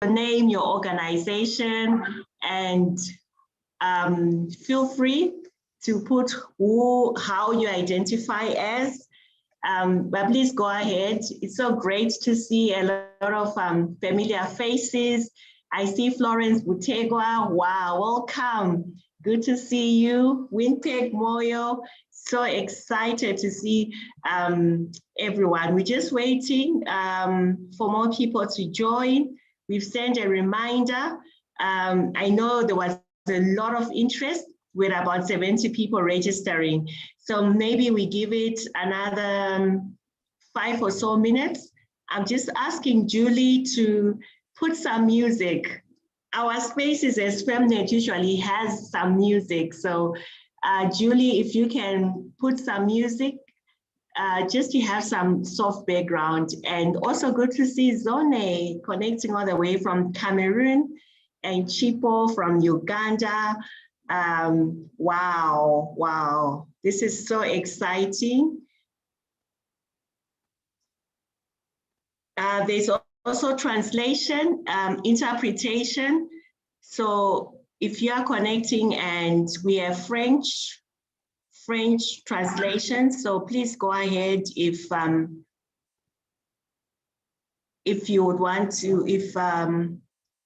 name, your organization, and feel free to put how you identify as. But please go ahead. It's so great to see a lot of familiar faces. I see Florence Butegwa. Wow, welcome. Good to see you. Winnipeg Moyo. So excited to see everyone. We're just waiting for more people to join. We've sent a reminder. I know there was a lot of interest with about 70 people registering. So maybe we give it another 5 or so minutes. I'm just asking Julie to put some music. Our spaces as FemNet usually has some music. So Julie, if you can put some music, just to have some soft background. And also good to see Zone connecting all the way from Cameroon and Chipo from Uganda. Wow, this is so exciting. There's also translation, interpretation. So if you are connecting and we have French translation, so please go ahead if you would want to, if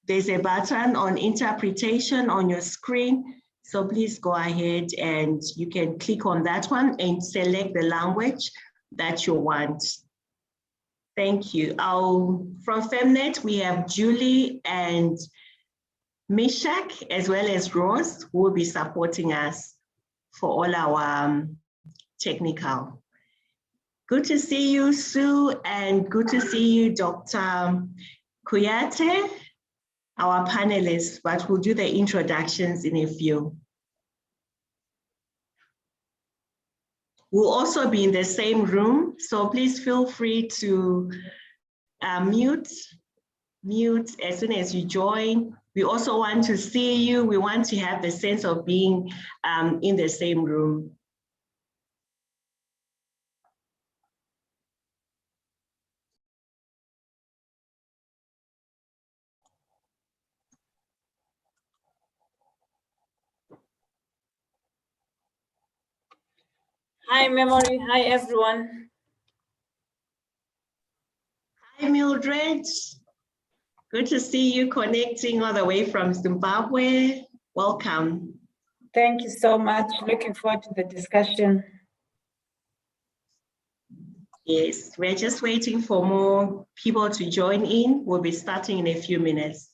there's a button on interpretation on your screen. So please go ahead and you can click on that one and select the language that you want. Thank you. From FemNet, we have Julie and Mishak, as well as Rose, who will be supporting us for all our technical. Good to see you, Sue, and good to see you, Dr. Cuyate, our panelists, but we'll do the introductions in a few. We'll also be in the same room, so please feel free to mute as soon as you join. We also want to see you. We want to have the sense of being in the same room. Hi, Memory. Hi, everyone. Hi, Mildred. Good to see you connecting all the way from Zimbabwe. Welcome. Thank you so much. Looking forward to the discussion. Yes, we're just waiting for more people to join in. We'll be starting in a few minutes.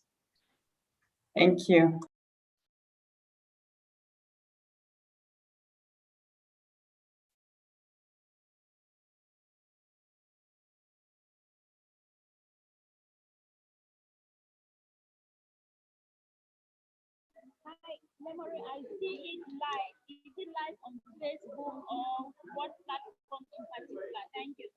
Thank you. Hi, Memory, I see it live. Is it live on Facebook or what platform in particular? Thank you.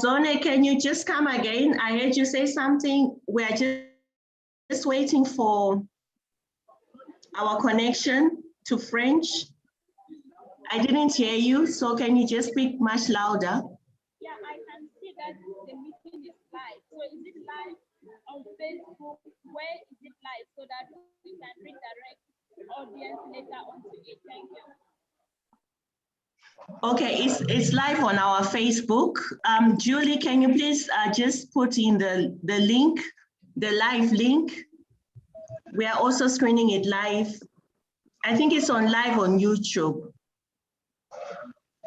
Zone, can you just come again? I heard you say something. We're just waiting for our connection to French. I didn't hear you, so can you just speak much louder? Yeah, I can see that the meeting is live. So is it live on Facebook? Where is it live so that we can redirect the audience later onto it? Thank you. Okay, it's live on our Facebook. Julie, can you please just put in the link, the live link? We are also screening it live. I think it's on live on YouTube.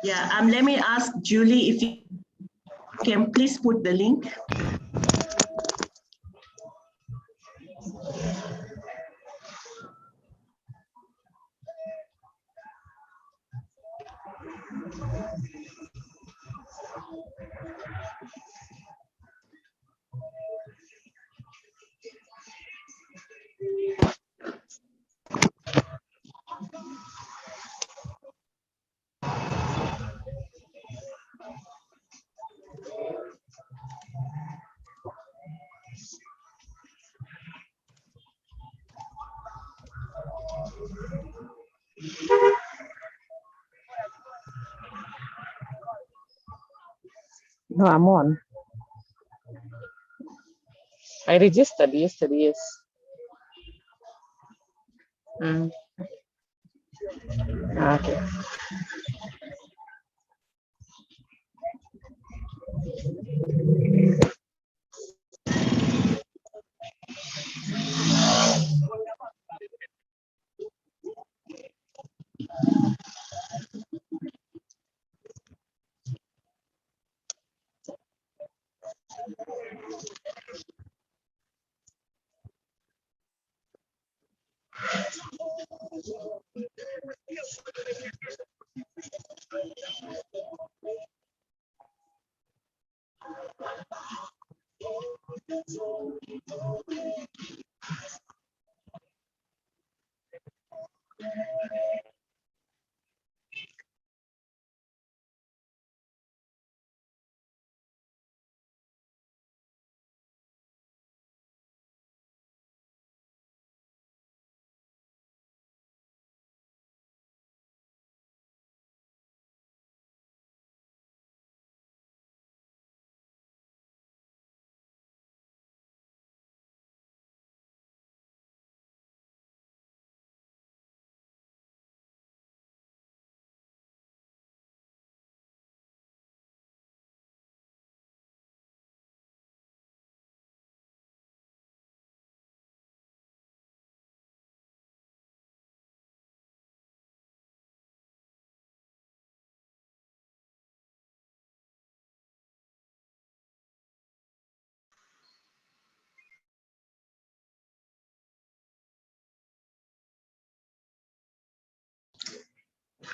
Yeah, let me ask Julie if you can please put the link. No, I'm on. I registered yesterday, yes. Mm. Okay.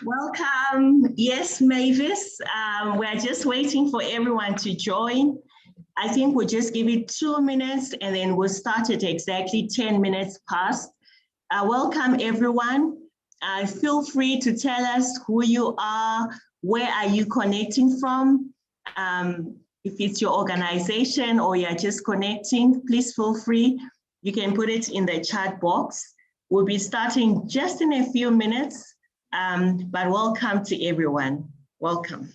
Welcome. Yes, Mavis. We're just waiting for everyone to join. I think we'll just give it 2 minutes and then we'll start at exactly 10 minutes past. Welcome, everyone. Feel free to tell us who you are, where are you connecting from. If it's your organization or you're just connecting, please feel free. You can put it in the chat box. We'll be starting just in a few minutes, but welcome to everyone. Welcome.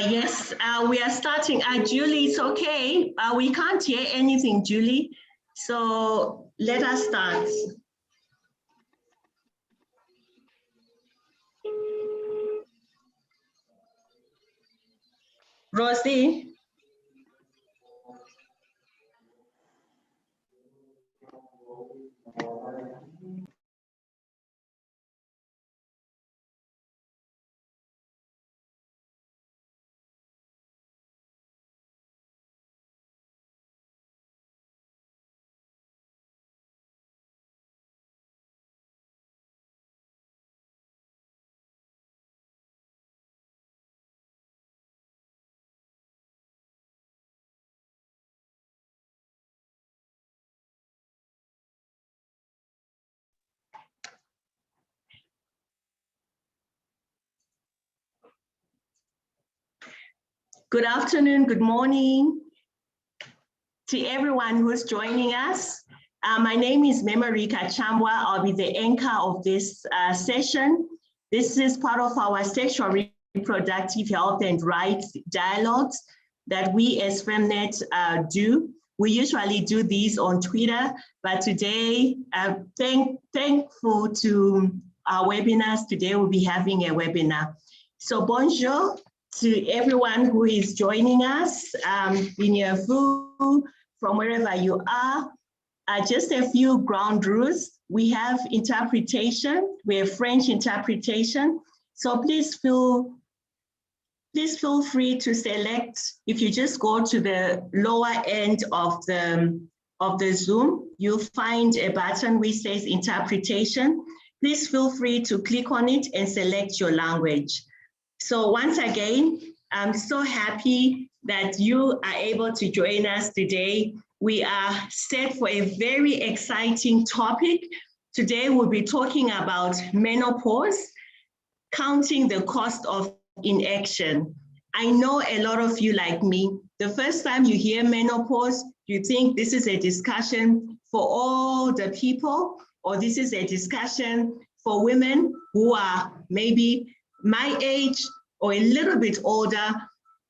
Yes, we are starting. Julie, it's okay. We can't hear anything, Julie. So let us start. Rosie? Good afternoon, good morning to everyone who's joining us. My name is Memarika Chambwa. I'll be the anchor of this session. This is part of our sexual reproductive health and rights dialogues that we as FemNet do. We usually do these on Twitter, but today, thankful to our webinars, today we'll be having a webinar. So bonjour to everyone who is joining us, Bienvenue from wherever you are. Just a few ground rules. We have interpretation, we have French interpretation. So please feel free to select. If you just go to the lower end of the Zoom, you'll find a button which says interpretation. Please feel free to click on it and select your language. So once again, I'm so happy that you are able to join us today. We are set for a very exciting topic. Today we'll be talking about menopause, counting the cost of inaction. I know a lot of you, like me, the first time you hear menopause, you think this is a discussion for all the people, or this is a discussion for women who are maybe my age or a little bit older,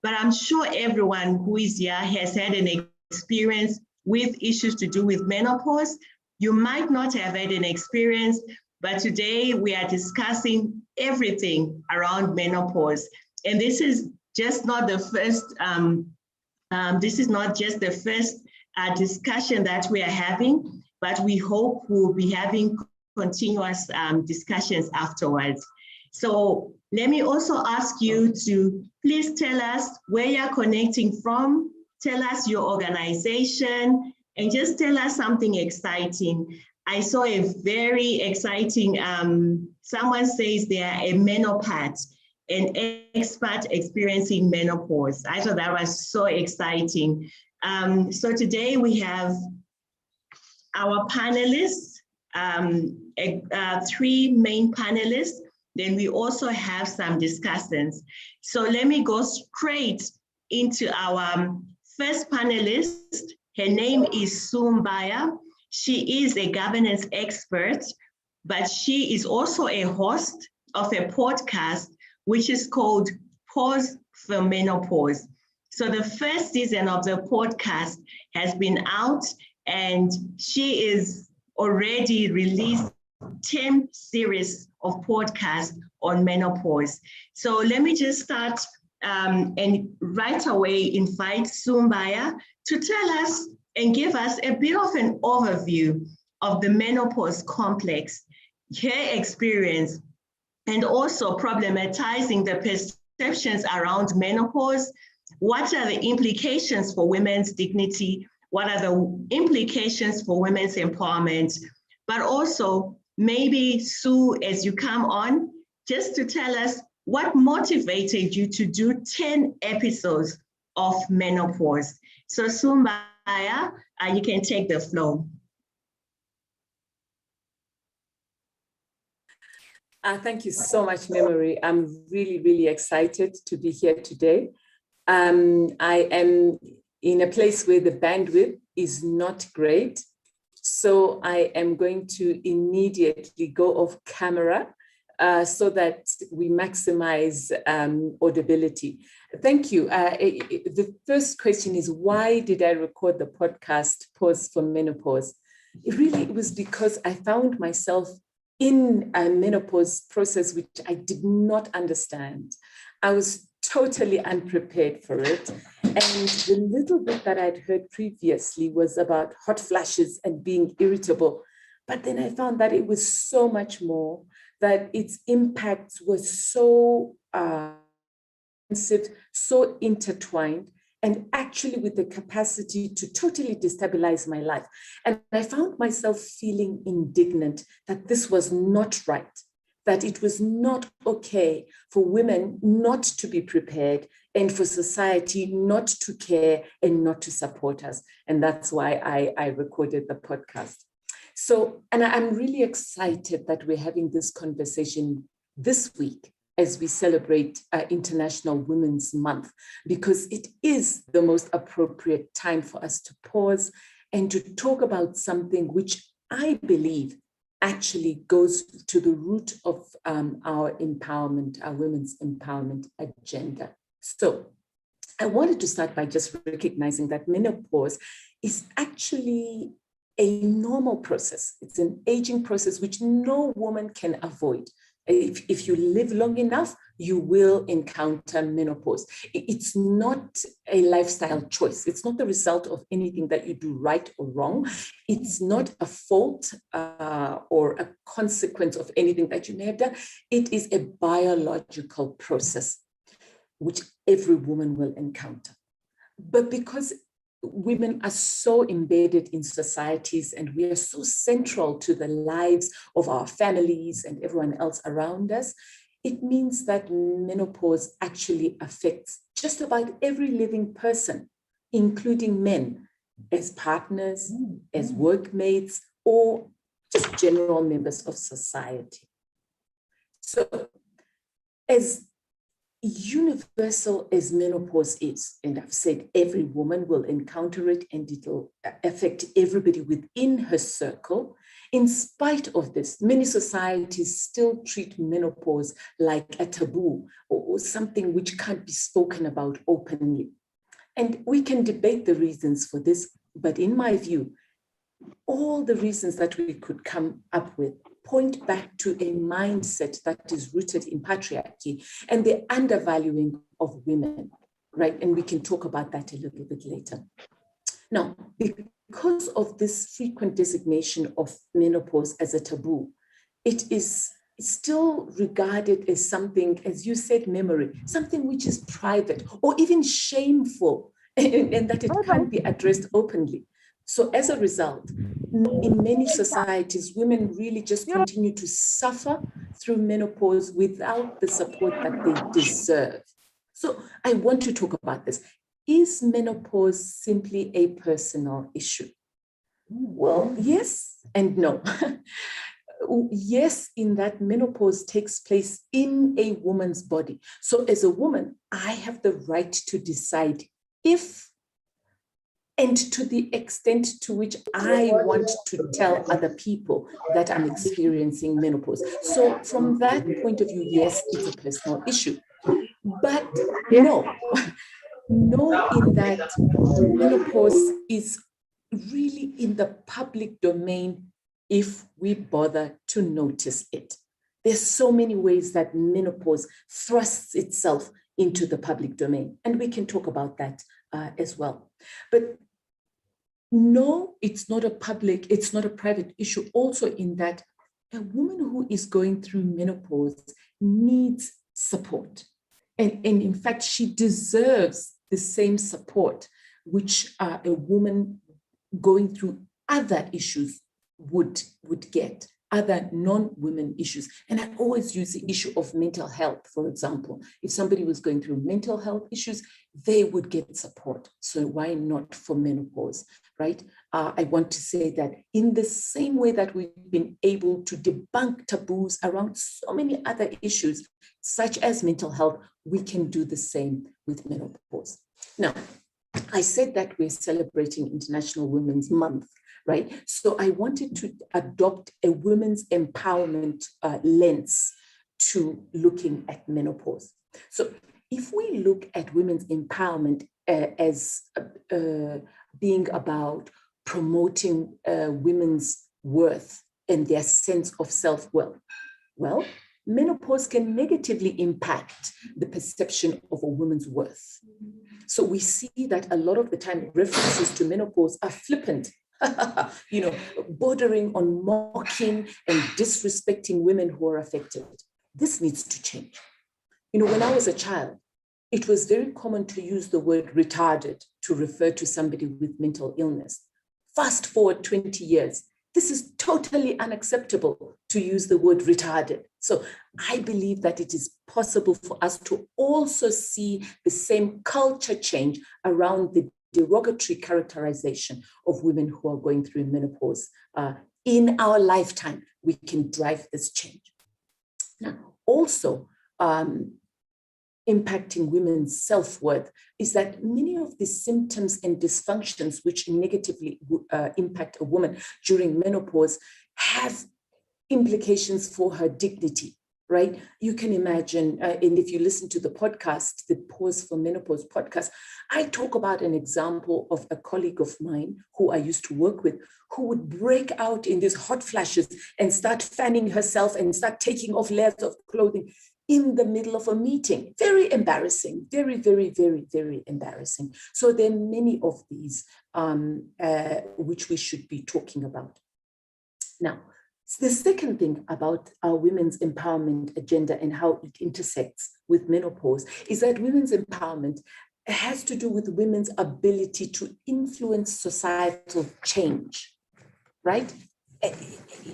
but I'm sure everyone who is here has had an experience with issues to do with menopause. You might not have had an experience, but today we are discussing everything around menopause. And this is just not the first, discussion that we are having, but we hope we'll be having continuous discussions afterwards. So let me also ask you to please tell us where you're connecting from, tell us your organization, and just tell us something exciting. I saw a very exciting, someone says they are a menopath, an expert experiencing menopause. I thought that was so exciting. So today we have our panelists, 3 main panelists. Then we also have some discussants. So let me go straight into our first panelist. Her name is Sue Mbaya. She is a governance expert, but she is also a host of a podcast, which is called Pause for Menopause. So the first season of the podcast has been out, and she is already released 10 series of podcasts on menopause. So let me just start and right away invite Sue Mbaya to tell us and give us a bit of an overview of the menopause complex, her experience, and also problematizing the perceptions around menopause. What are the implications for women's dignity? What are the implications for women's empowerment? But also, maybe Sue, as you come on, just to tell us what motivated you to do 10 episodes of menopause. So Sue Mbaya, you can take the floor. Thank you so much, Memory. I'm really, really excited to be here today. I am in a place where the bandwidth is not great. So I am going to immediately go off camera so that we maximize audibility. Thank you. The first question is, why did I record the podcast Pause for Menopause? It was because I found myself in a menopause process which I did not understand. I was totally unprepared for it. And the little bit that I'd heard previously was about hot flashes and being irritable. But then I found that it was so much more, that its impacts were so so intertwined, and actually with the capacity to totally destabilize my life. And I found myself feeling indignant that this was not right, that it was not okay for women not to be prepared and for society not to care and not to support us. And that's why I recorded the podcast. So, and I'm really excited that we're having this conversation this week, as we celebrate International Women's Month, because it is the most appropriate time for us to pause and to talk about something which I believe actually goes to the root of our empowerment, our women's empowerment agenda. So I wanted to start by just recognizing that menopause is actually a normal process. It's an aging process which no woman can avoid. If you live long enough, you will encounter menopause. It's not a lifestyle choice. It's not the result of anything that you do right or wrong. It's not a fault or a consequence of anything that you may have done. It is a biological process which every woman will encounter. But because women are so embedded in societies and we are so central to the lives of our families and everyone else around us, it means that menopause actually affects just about every living person, including men, as partners, as workmates, or just general members of society. So as universal as menopause is, and I've said every woman will encounter it and it'll affect everybody within her circle. In spite of this, many societies still treat menopause like a taboo or something which can't be spoken about openly. And we can debate the reasons for this, but in my view, all the reasons that we could come up with point back to a mindset that is rooted in patriarchy and the undervaluing of women, right? And we can talk about that a little bit later. Now, because of this frequent designation of menopause as a taboo, it is still regarded as something, as you said, memory, something which is private or even shameful, and that it can't be addressed openly. So as a result, in many societies, women really just continue to suffer through menopause without the support that they deserve. So I want to talk about this. Is menopause simply a personal issue? Well, yes and no. Yes, in that menopause takes place in a woman's body. So as a woman, I have the right to decide if and to the extent to which I want to tell other people that I'm experiencing menopause. So from that point of view, yes, it's a personal issue. But no, in that menopause is really in the public domain if we bother to notice it. There's so many ways that menopause thrusts itself into the public domain, and we can talk about that as well. But no, it's not a private issue also in that a woman who is going through menopause needs support. And in fact, she deserves the same support which a woman going through other issues would get, other non-women issues. And I always use the issue of mental health, for example. If somebody was going through mental health issues, they would get support. So why not for menopause, right? I want to say that in the same way that we've been able to debunk taboos around so many other issues, such as mental health, we can do the same with menopause. Now, I said that we're celebrating International Women's Month, right? So I wanted to adopt a women's empowerment lens to looking at menopause. So if we look at women's empowerment as being about promoting women's worth and their sense of self-worth, well, menopause can negatively impact the perception of a woman's worth. So we see that a lot of the time references to menopause are flippant, bordering on mocking and disrespecting women who are affected. This needs to change. When I was a child, it was very common to use the word retarded to refer to somebody with mental illness. Fast forward 20 years, this is totally unacceptable to use the word retarded. So I believe that it is possible for us to also see the same culture change around the derogatory characterization of women who are going through menopause. In our lifetime, we can drive this change. Now, also, impacting women's self-worth is that many of the symptoms and dysfunctions which negatively impact a woman during menopause have implications for her dignity, right? You can imagine, and if you listen to the podcast, the Pause for Menopause podcast, I talk about an example of a colleague of mine who I used to work with, who would break out in these hot flashes and start fanning herself and start taking off layers of clothing in the middle of a meeting. Very embarrassing, very, very, very, very embarrassing. So there are many of these which we should be talking about. Now, the second thing about our women's empowerment agenda and how it intersects with menopause is that women's empowerment has to do with women's ability to influence societal change, right?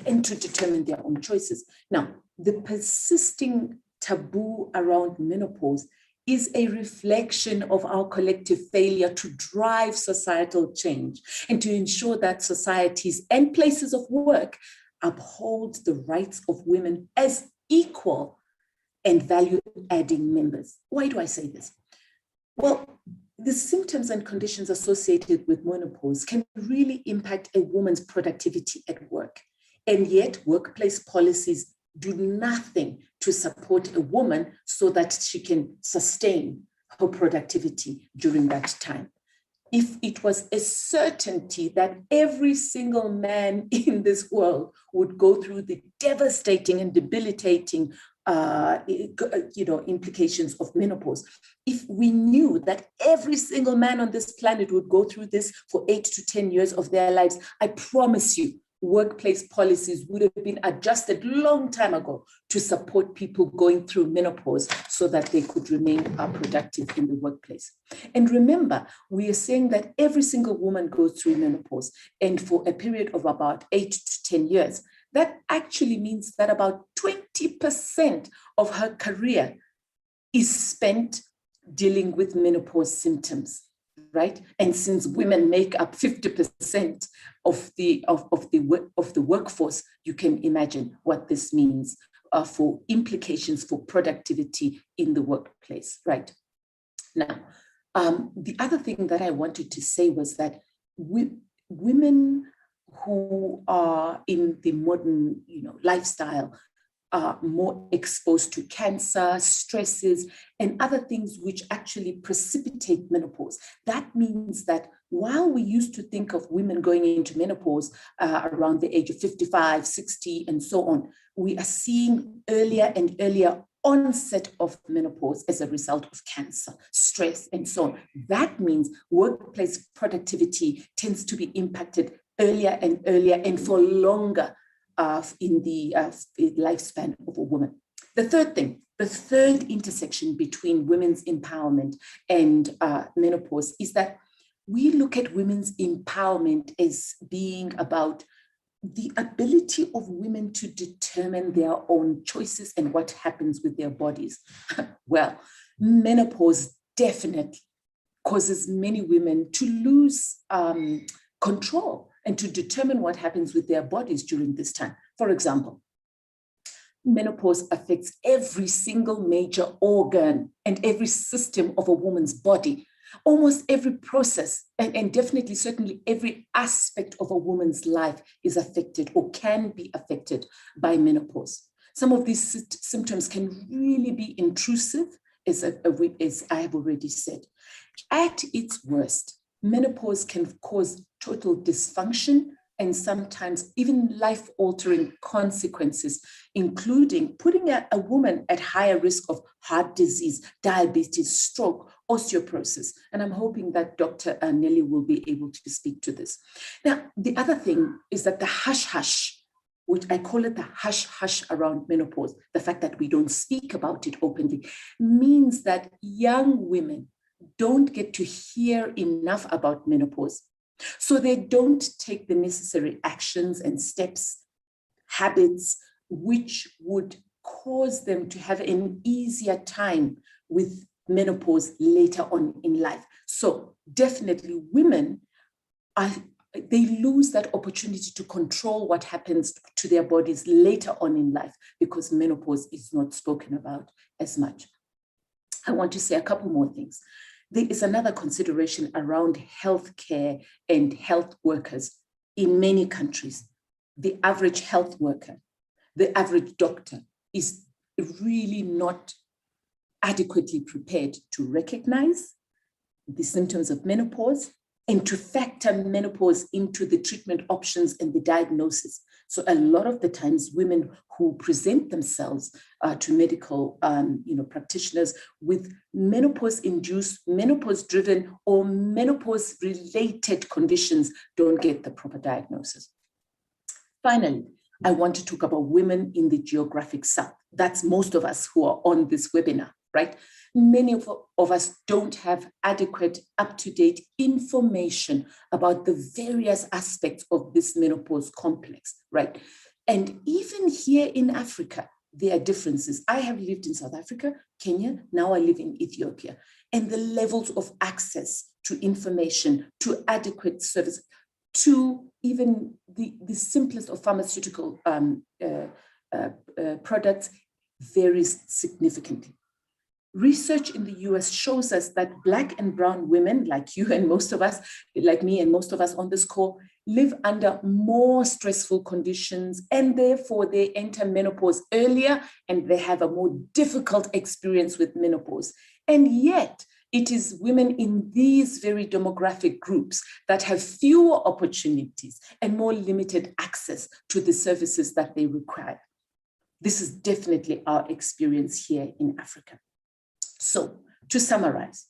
And to determine their own choices. Now, the persisting taboo around menopause is a reflection of our collective failure to drive societal change and to ensure that societies and places of work uphold the rights of women as equal and value-adding members. Why do I say this? Well, the symptoms and conditions associated with menopause can really impact a woman's productivity at work. And yet, workplace policies do nothing to support a woman so that she can sustain her productivity during that time. If it was a certainty that every single man in this world would go through the devastating and debilitating implications of menopause, if we knew that every single man on this planet would go through this for 8 to 10 years of their lives, I promise you, workplace policies would have been adjusted long time ago to support people going through menopause so that they could remain productive in the workplace. And remember, we are saying that every single woman goes through menopause, and for a period of about 8 to 10 years. That actually means that about 20% of her career is spent dealing with menopause symptoms, right? And since women make up 50% of the workforce, you can imagine what this means for implications for productivity in the workplace, right? Now, the other thing that I wanted to say was that women who are in the modern, lifestyle are more exposed to cancer, stresses, and other things which actually precipitate menopause. That means that while we used to think of women going into menopause around the age of 55, 60, and so on, we are seeing earlier and earlier onset of menopause as a result of cancer, stress, and so on. That means workplace productivity tends to be impacted earlier and earlier and for longer in the lifespan of a woman. The third intersection between women's empowerment and menopause is that we look at women's empowerment as being about the ability of women to determine their own choices and what happens with their bodies. Well, menopause definitely causes many women to lose control and to determine what happens with their bodies during this time. For example, menopause affects every single major organ and every system of a woman's body. Almost every process and definitely, certainly every aspect of a woman's life is affected or can be affected by menopause. Some of these symptoms can really be intrusive, as I have already said. At its worst, menopause can cause total dysfunction and sometimes even life-altering consequences, including putting a woman at higher risk of heart disease, diabetes, stroke, osteoporosis. And I'm hoping that Dr. Nelly will be able to speak to this. Now, the other thing is that the hush-hush, which I call it the hush-hush around menopause, the fact that we don't speak about it openly, means that young women don't get to hear enough about menopause. So they don't take the necessary actions and steps, habits, which would cause them to have an easier time with menopause later on in life. So definitely women they lose that opportunity to control what happens to their bodies later on in life because menopause is not spoken about as much. I want to say a couple more things. There is another consideration around healthcare and health workers in many countries. The average health worker, the average doctor is really not adequately prepared to recognize the symptoms of menopause and to factor menopause into the treatment options and the diagnosis. So a lot of the times women who present themselves to medical practitioners with menopause-induced, menopause-driven or menopause-related conditions don't get the proper diagnosis. Finally, I want to talk about women in the geographic South. That's most of us who are on this webinar, right? Many of us don't have adequate, up-to-date information about the various aspects of this menopause complex, right? And even here in Africa, there are differences. I have lived in South Africa, Kenya, now I live in Ethiopia, and the levels of access to information, to adequate service, to even the simplest of pharmaceutical products varies significantly. Research in the US shows us that Black and brown women, like you and most of us, like me and most of us on this call, live under more stressful conditions, and therefore they enter menopause earlier and they have a more difficult experience with menopause. And yet, it is women in these very demographic groups that have fewer opportunities and more limited access to the services that they require. This is definitely our experience here in Africa. So, to summarize,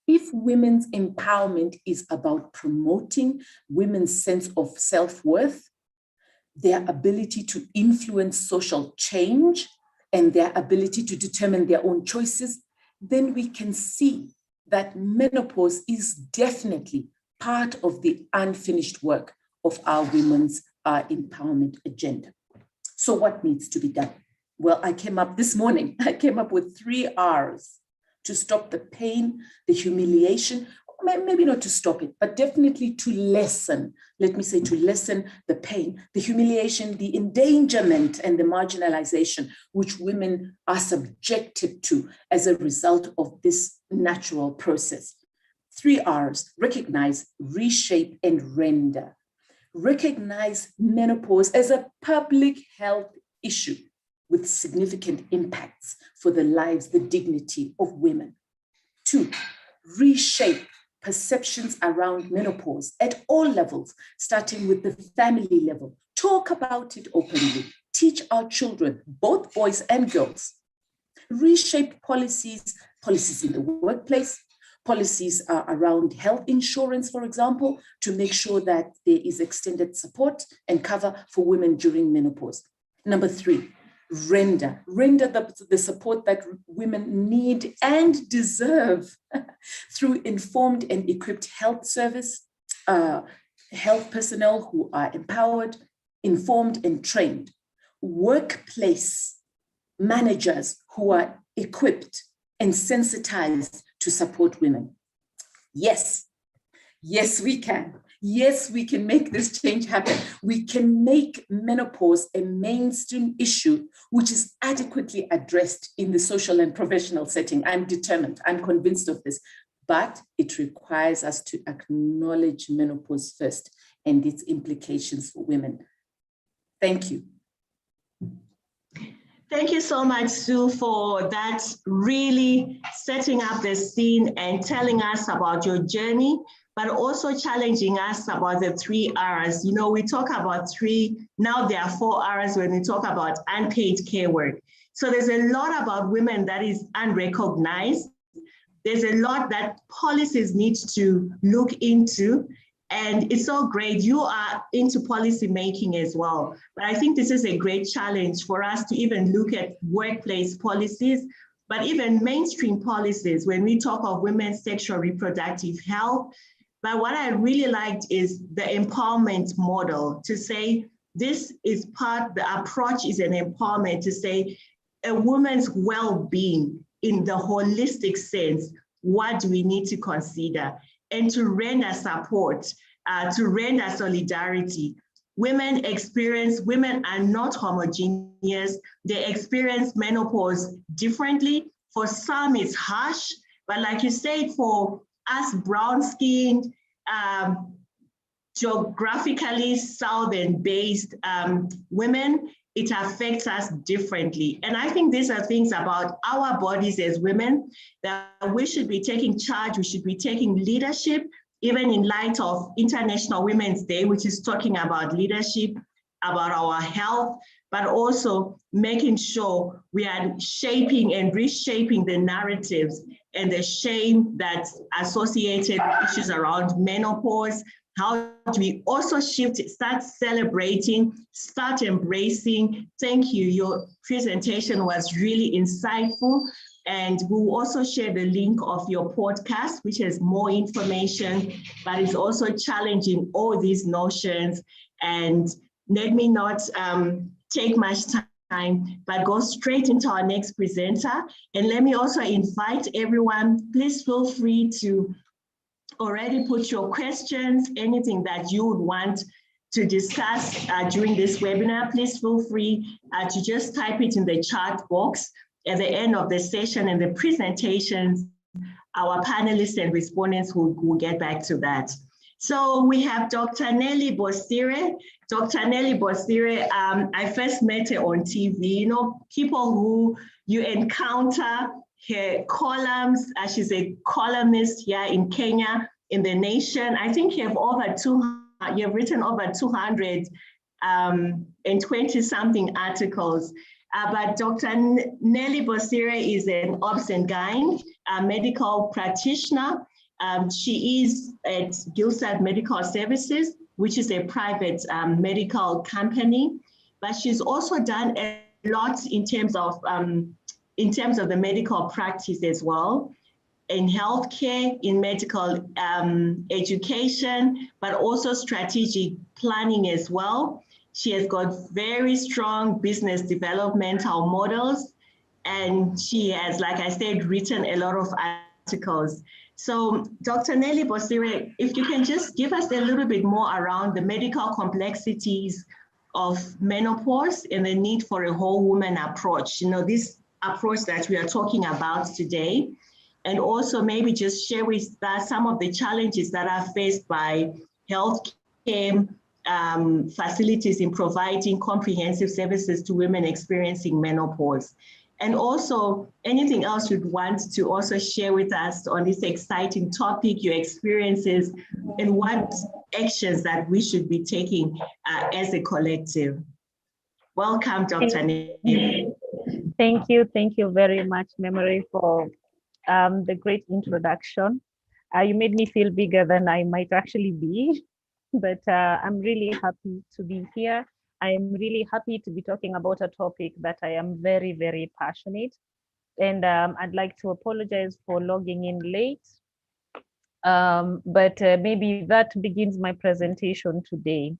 if women's empowerment is about promoting women's sense of self-worth, their ability to influence social change, and their ability to determine their own choices, then we can see that menopause is definitely part of the unfinished work of our women's empowerment agenda. So what needs to be done? Well, I came up with 3 R's to stop the pain, the humiliation, maybe not to stop it, but definitely to lessen, let me say, to lessen the pain, the humiliation, the endangerment, and the marginalization which women are subjected to as a result of this natural process. 3 R's: recognize, reshape, and render. Recognize menopause as a public health issue with significant impacts for the lives, the dignity of women. 2, reshape perceptions around menopause at all levels, starting with the family level. Talk about it openly. Teach our children, both boys and girls. Reshape policies in the workplace, policies around health insurance, for example, to make sure that there is extended support and cover for women during menopause. Number 3, render the support that women need and deserve through informed and equipped health service, health personnel who are empowered, informed and trained, workplace managers who are equipped and sensitized to support women. Yes, we can. Yes, we can make this change happen. We can make menopause a mainstream issue which is adequately addressed in the social and professional setting. I'm determined, I'm convinced of this, but it requires us to acknowledge menopause first and its implications for women. Thank you. Thank you so much, Sue, for that, really setting up the scene and telling us about your journey, but also challenging us about the 3 R's. You know, we talk about 3, now there are 4 R's when we talk about unpaid care work. So there's a lot about women that is unrecognized. There's a lot that policies need to look into. And it's so great. You are into policy making as well. But I think this is a great challenge for us to even look at workplace policies, but even mainstream policies when we talk of women's sexual reproductive health. But what I really liked is the empowerment model, to say this is the approach is an empowerment, to say a woman's well-being in the holistic sense. What do we need to consider? And to render support. to render solidarity. Women are not homogeneous. They experience menopause differently. For some, it's harsh, but like you said, for us brown-skinned, geographically southern-based women, it affects us differently. And I think these are things about our bodies as women that we should be taking charge, we should be taking leadership, even in light of International Women's Day, which is talking about leadership, about our health, but also making sure we are shaping and reshaping the narratives and the shame that's associated with issues around menopause. How do we also shift, start celebrating, start embracing? Thank you. Your presentation was really insightful. And we'll also share the link of your podcast, which has more information, but it's also challenging all these notions. And let me not take much time, but go straight into our next presenter. And let me also invite everyone, please feel free to already put your questions, anything that you would want to discuss during this webinar. Please feel free to just type it in the chat box. At the end of the session and the presentations, our panelists and respondents will get back to that. So we have Dr. Nelly Bosire. Dr. Nelly Bosire, I first met her on TV. You know, people who you encounter, her columns, she's a columnist here in Kenya, in The Nation. I think you have written over 220 something articles. But Dr. Nelly Bosire is an obs and gyn medical practitioner. She is at Gilsad Medical Services, which is a private medical company. But she's also done a lot in terms of the medical practice as well, in healthcare, in medical education, but also strategic planning as well. She has got very strong business developmental models, and she has, like I said, written a lot of articles. So Dr. Nelly Bosire, if you can just give us a little bit more around the medical complexities of menopause and the need for a whole woman approach, you know, this approach that we are talking about today, and also maybe just share with us some of the challenges that are faced by healthcare facilities in providing comprehensive services to women experiencing menopause. And also anything else you'd want to also share with us on this exciting topic, your experiences, and what actions that we should be taking as a collective. Welcome, Dr. Nelly. Thank you very much, Memory, for the great introduction. You made me feel bigger than I might actually be, but I'm really happy to be here. I am really happy to be talking about a topic that I am very, very passionate. And I'd like to apologize for logging in late, but maybe that begins my presentation today.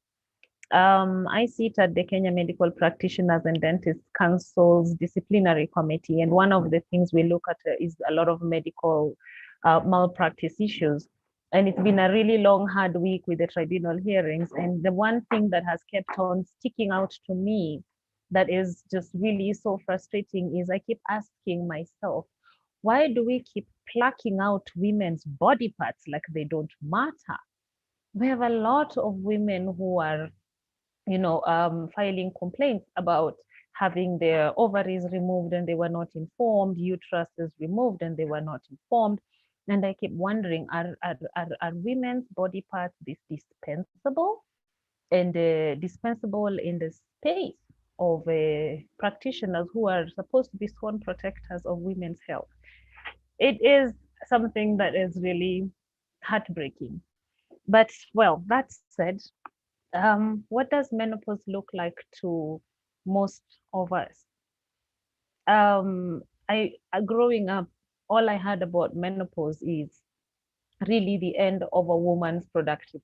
I sit at the Kenya Medical Practitioners and Dentists Council's disciplinary committee, and one of the things we look at is a lot of medical malpractice issues. And it's been a really long, hard week with the tribunal hearings. And the one thing that has kept on sticking out to me that is just really so frustrating is I keep asking myself, why do we keep plucking out women's body parts like they don't matter? We have a lot of women who are filing complaints about having their ovaries removed and they were not informed, uteruses removed and they were not informed. And I keep wondering, are women's body parts dispensable and dispensable in the space of practitioners who are supposed to be sworn protectors of women's health? It is something that is really heartbreaking. But well, that said, what does menopause look like to most of us? Growing up, all I heard about menopause is really the end of a woman's productive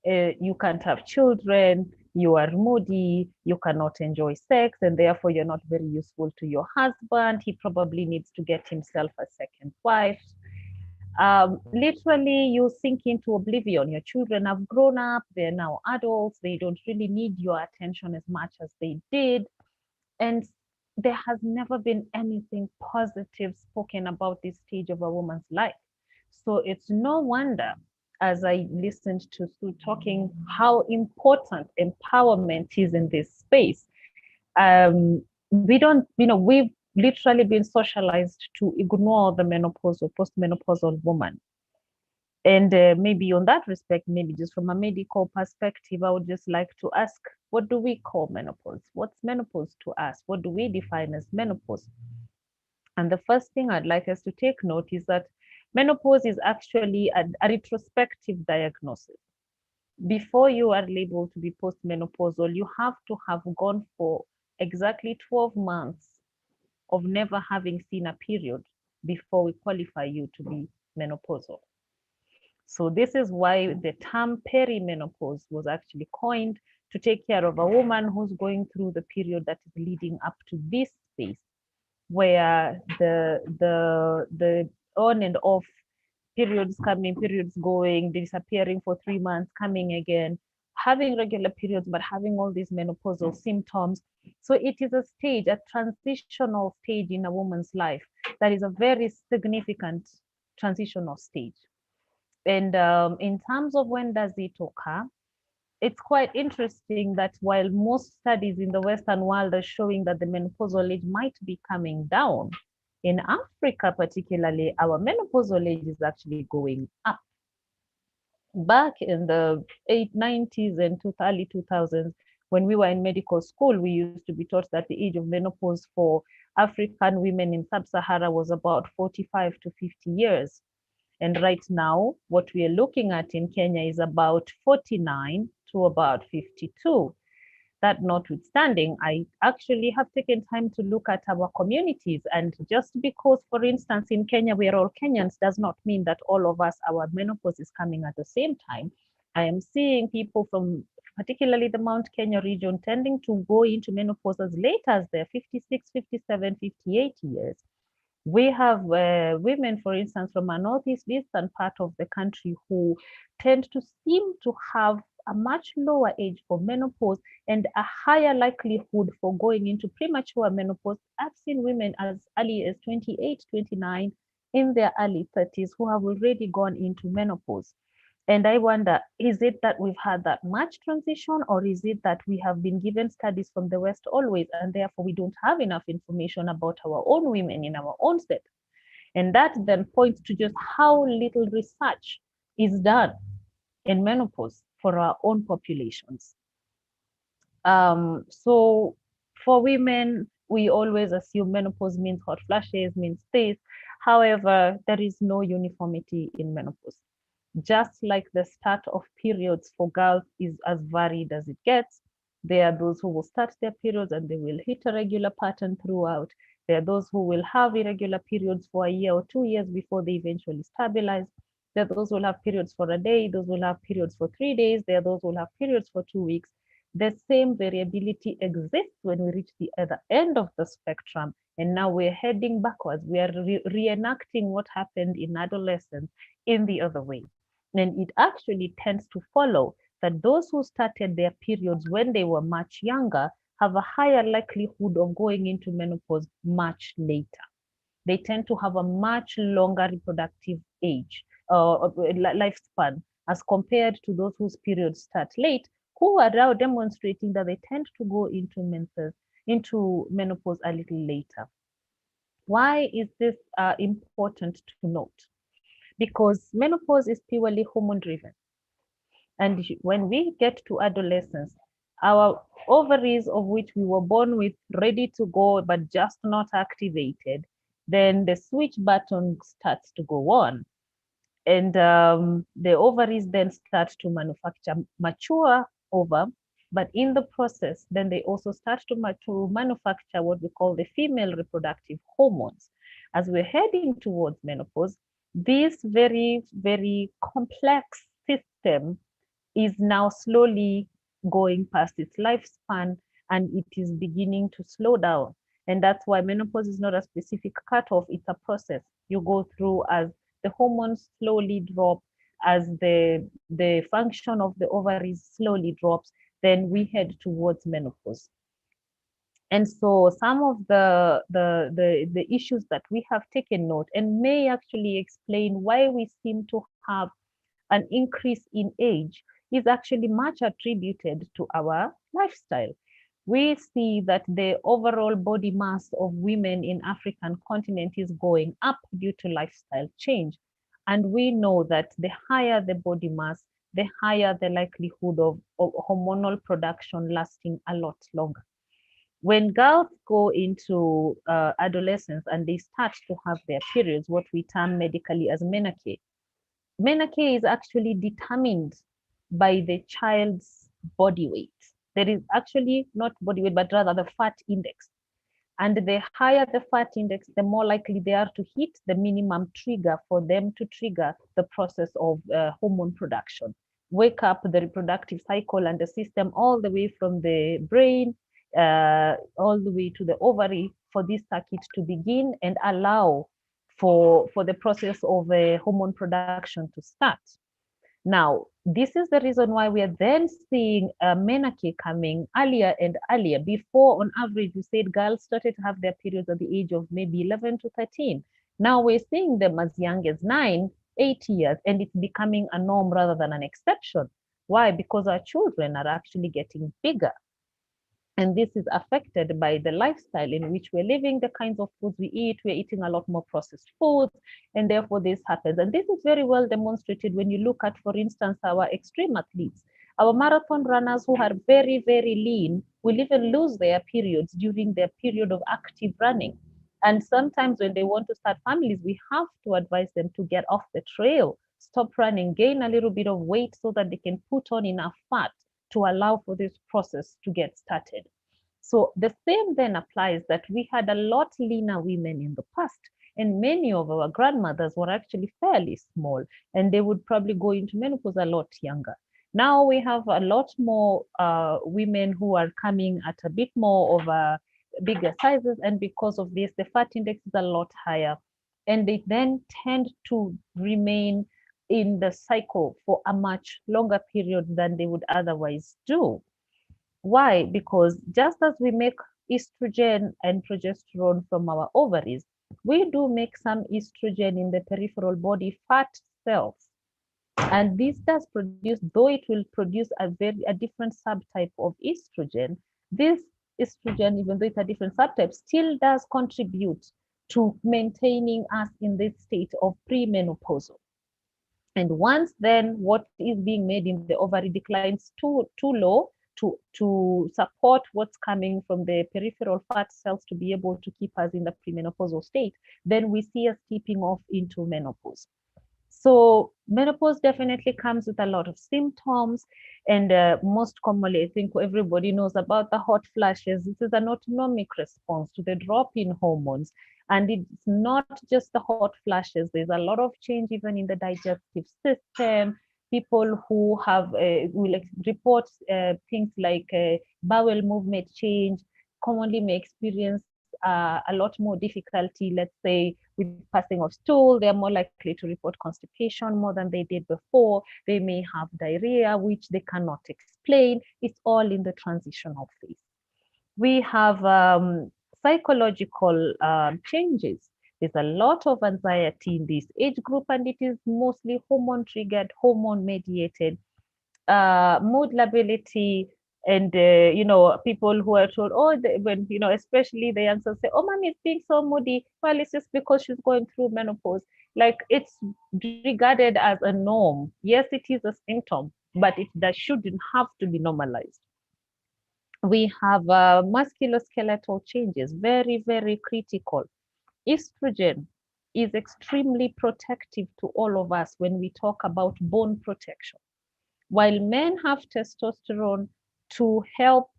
life. You can't have children, you are moody, you cannot enjoy sex, and therefore you're not very useful to your husband. He probably needs to get himself a second wife. literally you sink into oblivion. Your children have grown up, they're now adults, they don't really need your attention as much as they did. And there has never been anything positive spoken about this stage of a woman's life. So it's no wonder, as I listened to Sue talking, how important empowerment is in this space. We don't, we've literally been socialized to ignore the menopausal, postmenopausal woman. And maybe on that respect, maybe just from a medical perspective, I would just like to ask, what do we call menopause? What's menopause to us? What do we define as menopause? And the first thing I'd like us to take note is that menopause is actually a retrospective diagnosis. Before you are labeled to be postmenopausal, you have to have gone for exactly 12 months of never having seen a period before we qualify you to be menopausal. So this is why the term perimenopause was actually coined, to take care of a woman who's going through the period that is leading up to this space, where the on and off periods coming, periods going, disappearing for 3 months, coming again, having regular periods, but having all these menopausal symptoms. So it is a stage, a transitional stage in a woman's life that is a very significant transitional stage. And in terms of when does it occur, it's quite interesting that while most studies in the Western world are showing that the menopausal age might be coming down, in Africa particularly, our menopausal age is actually going up. Back in the 90s and early 2000s, when we were in medical school, we used to be taught that the age of menopause for African women in sub-Sahara was about 45 to 50 years. And right now, what we are looking at in Kenya is about 49 to about 52. That notwithstanding, I actually have taken time to look at our communities. And just because, for instance, in Kenya, we are all Kenyans, does not mean that all of us, our menopause is coming at the same time. I am seeing people from particularly the Mount Kenya region tending to go into menopause as late as their 56, 57, 58 years. We have women, for instance, from a northeast eastern part of the country who tend to seem to have a much lower age for menopause and a higher likelihood for going into premature menopause. I've seen women as early as 28, 29, in their early 30s who have already gone into menopause. And I wonder, is it that we've had that much transition, or is it that we have been given studies from the West always, and therefore we don't have enough information about our own women in our own set? And that then points to just how little research is done in menopause for our own populations. So for women, we always assume menopause means hot flashes, means this. However, there is no uniformity in menopause. Just like the start of periods for girls is as varied as it gets, there are those who will start their periods and they will hit a regular pattern throughout. There are those who will have irregular periods for a year or 2 years before they eventually stabilize. There are those who will have periods for a day, those will have periods for 3 days, there are those who will have periods for 2 weeks. The same variability exists when we reach the other end of the spectrum. And now we're heading backwards. We are reenacting what happened in adolescence in the other way. And it actually tends to follow that those who started their periods when they were much younger have a higher likelihood of going into menopause much later. They tend to have a much longer reproductive age, lifespan, as compared to those whose periods start late, who are now demonstrating that they tend to go into menopause a little later. Why is this important to note? Because menopause is purely hormone driven. And when we get to adolescence, our ovaries, of which we were born with, ready to go, but just not activated, then the switch button starts to go on. And the ovaries then start to manufacture mature ova, but in the process, then they also start to manufacture what we call the female reproductive hormones. As we're heading towards menopause, this very, very complex system is now slowly going past its lifespan, and it is beginning to slow down. And that's why menopause is not a specific cutoff, it's a process you go through as the hormones slowly drop, as the function of the ovaries slowly drops, then we head towards menopause. And so some of the issues that we have taken note and may actually explain why we seem to have an increase in age is actually much attributed to our lifestyle. We see that the overall body mass of women in African continent is going up due to lifestyle change. And we know that the higher the body mass, the higher the likelihood of hormonal production lasting a lot longer. When girls go into adolescence and they start to have their periods, what we term medically as menarche, menarche is actually determined by the child's body weight. There is actually not body weight, but rather the fat index. And the higher the fat index, the more likely they are to hit the minimum trigger for them to trigger the process of hormone production. Wake up the reproductive cycle and the system all the way from the brain, all the way to the ovary for this circuit to begin and allow for the process of hormone production to start. Now, this is the reason why we are then seeing menarche coming earlier and earlier. Before, on average, we said girls started to have their periods at the age of maybe 11 to 13. Now we're seeing them as young as 9, 8 years, and it's becoming a norm rather than an exception. Why? Because our children are actually getting bigger. And this is affected by the lifestyle in which we're living, the kinds of foods we eat. We're eating a lot more processed foods, and therefore this happens. And this is very well demonstrated when you look at, for instance, our extreme athletes. Our marathon runners who are very, very lean will even lose their periods during their period of active running. And sometimes when they want to start families, we have to advise them to get off the trail, stop running, gain a little bit of weight so that they can put on enough fat to allow for this process to get started. So the same then applies that we had a lot leaner women in the past, and many of our grandmothers were actually fairly small, and they would probably go into menopause a lot younger. Now we have a lot more women who are coming at a bit more of a bigger sizes, and because of this, the fat index is a lot higher, and they then tend to remain in the cycle for a much longer period than they would otherwise do. Why? Because just as we make estrogen and progesterone from our ovaries, we do make some estrogen in the peripheral body fat cells. And this does produce, though it will produce a different subtype of estrogen, this estrogen, even though it's a different subtype, still does contribute to maintaining us in this state of premenopausal. And once then what is being made in the ovary declines too low to support what's coming from the peripheral fat cells to be able to keep us in the premenopausal state, then we see us tipping off into menopause. So menopause definitely comes with a lot of symptoms, and most commonly, I think everybody knows about the hot flashes. This is an autonomic response to the drop in hormones. And it's not just the hot flashes. There's a lot of change even in the digestive system. People who have will report things like bowel movement change, commonly may experience a lot more difficulty, let's say, with passing of stool. They're more likely to report constipation more than they did before. They may have diarrhea, which they cannot explain. It's all in the transitional phase. We have psychological changes. There's a lot of anxiety in this age group, and it is mostly hormone triggered, hormone mediated. Mood lability, and people who are told, oh, when especially the youngsters say, oh, mommy is being so moody. Well, it's just because she's going through menopause. Like, it's regarded as a norm. Yes, it is a symptom, but that shouldn't have to be normalized. We have musculoskeletal changes, very, very critical. Estrogen is extremely protective to all of us when we talk about bone protection. While men have testosterone to help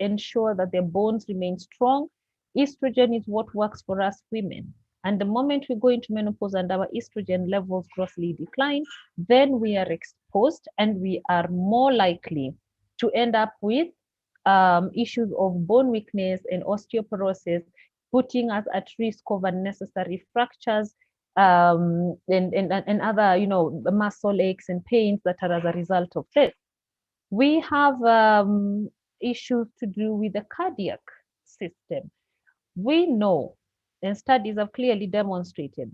ensure that their bones remain strong, estrogen is what works for us women. And the moment we go into menopause and our estrogen levels grossly decline, then we are exposed and we are more likely to end up with issues of bone weakness and osteoporosis, putting us at risk of unnecessary fractures, and other, you know, muscle aches and pains that are as a result of this. We have issues to do with the cardiac system. We know, and studies have clearly demonstrated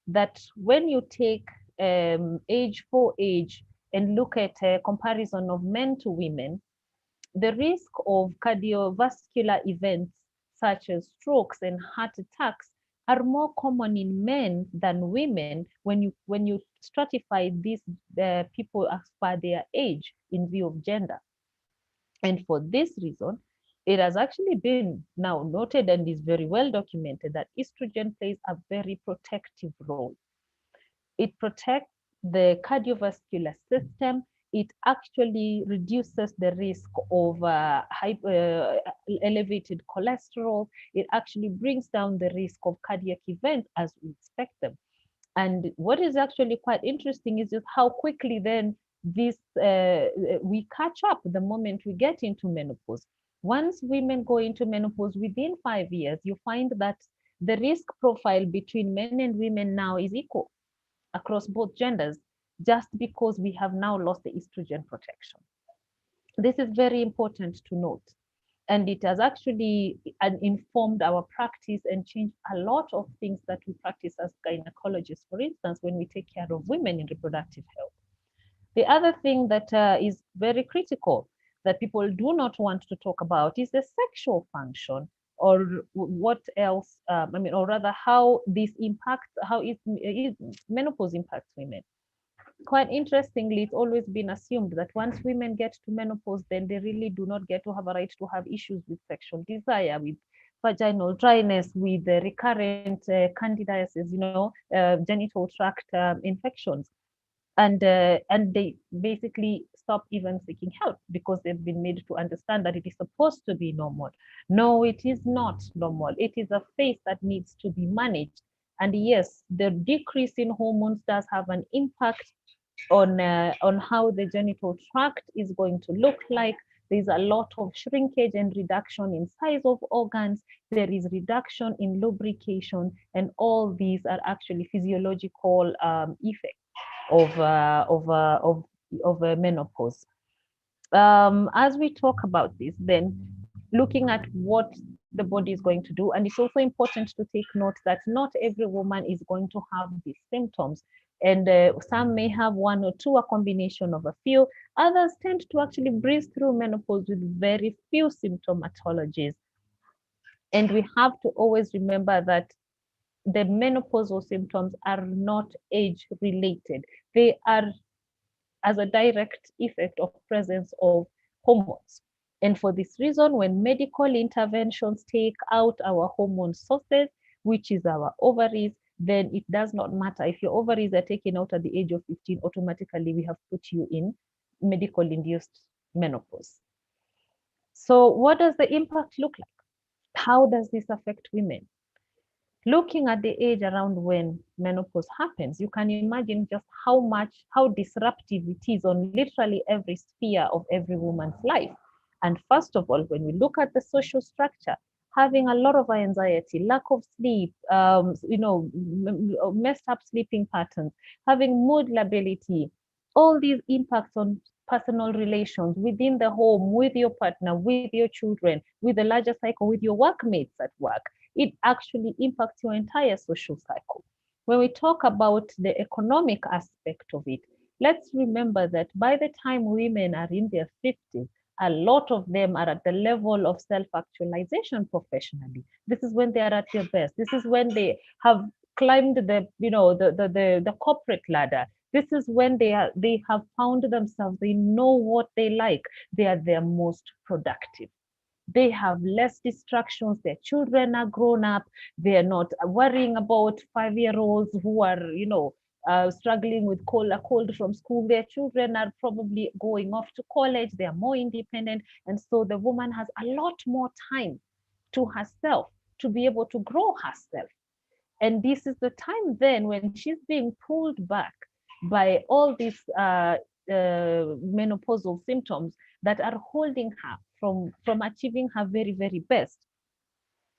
that when you take age for age and look at a comparison of men to women, the risk of cardiovascular events such as strokes and heart attacks are more common in men than women when you stratify these people as per their age in view of gender. And for this reason, it has actually been now noted and is very well documented that estrogen plays a very protective role. It protects the cardiovascular system. It actually reduces the risk of elevated cholesterol. It actually brings down the risk of cardiac events as we expect them. And what is actually quite interesting is just how quickly then this we catch up the moment we get into menopause. Once women go into menopause within 5 years, you find that the risk profile between men and women now is equal across both genders, just because we have now lost the estrogen protection. This is very important to note. And it has actually informed our practice and changed a lot of things that we practice as gynecologists, for instance, when we take care of women in reproductive health. The other thing that is very critical that people do not want to talk about is the sexual function, or what else, or rather how this impacts, how menopause impacts women. Quite interestingly, it's always been assumed that once women get to menopause, then they really do not get to have a right to have issues with sexual desire, with vaginal dryness, with the recurrent candidiasis, genital tract infections. And they basically stop even seeking help because they've been made to understand that it is supposed to be normal. No, it is not normal. It is a phase that needs to be managed. And yes, the decrease in hormones does have an impact on how the genital tract is going to look like. There's a lot of shrinkage and reduction in size of organs. There is reduction in lubrication, and all these are actually physiological effects of menopause. As we talk about this, then looking at what the body is going to do, and it's also important to take note that not every woman is going to have these symptoms, and some may have one or two, a combination of a few. Others tend to actually breeze through menopause with very few symptomatologies. And we have to always remember that the menopausal symptoms are not age related. They are as a direct effect of presence of hormones. And for this reason, when medical interventions take out our hormone sources, which is our ovaries, then it does not matter. If your ovaries are taken out at the age of 15, automatically we have put you in medical induced menopause. So what does the impact look like? How does this affect women? Looking at the age around when menopause happens, you can imagine just how disruptive it is on literally every sphere of every woman's life. And first of all, when we look at the social structure, having a lot of anxiety, lack of sleep, messed up sleeping patterns, having mood lability, all these impacts on personal relations within the home, with your partner, with your children, with the larger cycle, with your workmates at work, it actually impacts your entire social cycle. When we talk about the economic aspect of it, let's remember that by the time women are in their 50s, a lot of them are at the level of self-actualization professionally. This is when they are at their best. This is when they have climbed the corporate ladder. This is when they have found themselves. They know what they like. They are their most productive. They have less distractions. Their children are grown up. They are not worrying about 5-year-olds who are, struggling with a cold from school. Their children are probably going off to college. They are more independent. And so the woman has a lot more time to herself to be able to grow herself. And this is the time then when she's being pulled back by all these menopausal symptoms that are holding her from achieving her very, very best.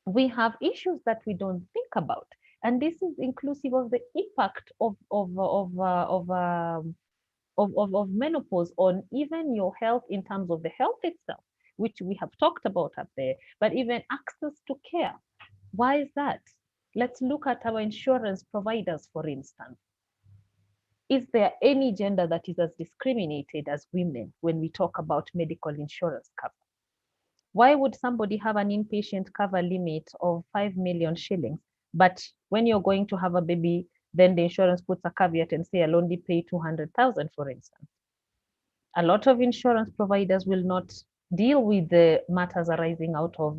We have issues that we don't think about. And this is inclusive of the impact of menopause on even your health in terms of the health itself, which we have talked about up there, but even access to care. Why is that? Let's look at our insurance providers, for instance. Is there any gender that is as discriminated as women when we talk about medical insurance cover? Why would somebody have an inpatient cover limit of 5 million shillings, but when you're going to have a baby, then the insurance puts a caveat and say, I'll only pay 200,000, for instance? A lot of insurance providers will not deal with the matters arising out of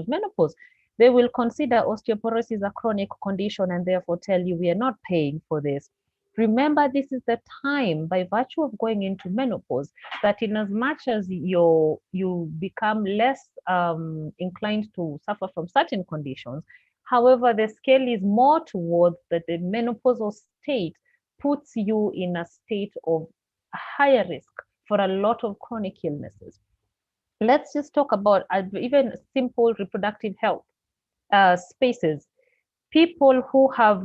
menopause. They will consider osteoporosis a chronic condition and therefore tell you we are not paying for this. Remember, this is the time, by virtue of going into menopause, that in as much as you become less inclined to suffer from certain conditions, however, the scale is more towards that the menopausal state puts you in a state of higher risk for a lot of chronic illnesses. Let's just talk about even simple reproductive health spaces. People who have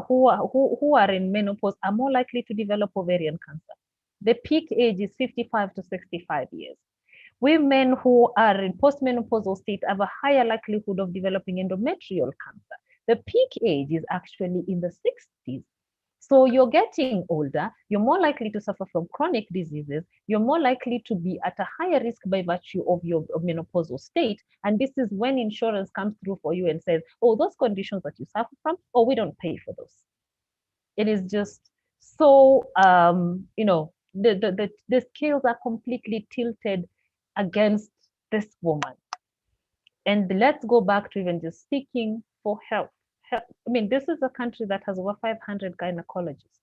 who are in menopause are more likely to develop ovarian cancer. The peak age is 55 to 65 years. Women who are in postmenopausal state have a higher likelihood of developing endometrial cancer. The peak age is actually in the 60s. So you're getting older, you're more likely to suffer from chronic diseases, you're more likely to be at a higher risk by virtue of your menopausal state. And this is when insurance comes through for you and says, oh, those conditions that you suffer from, oh, we don't pay for those. It is just so, the scales are completely tilted against this woman. And let's go back to even just seeking for help. I mean, this is a country that has over 500 gynecologists.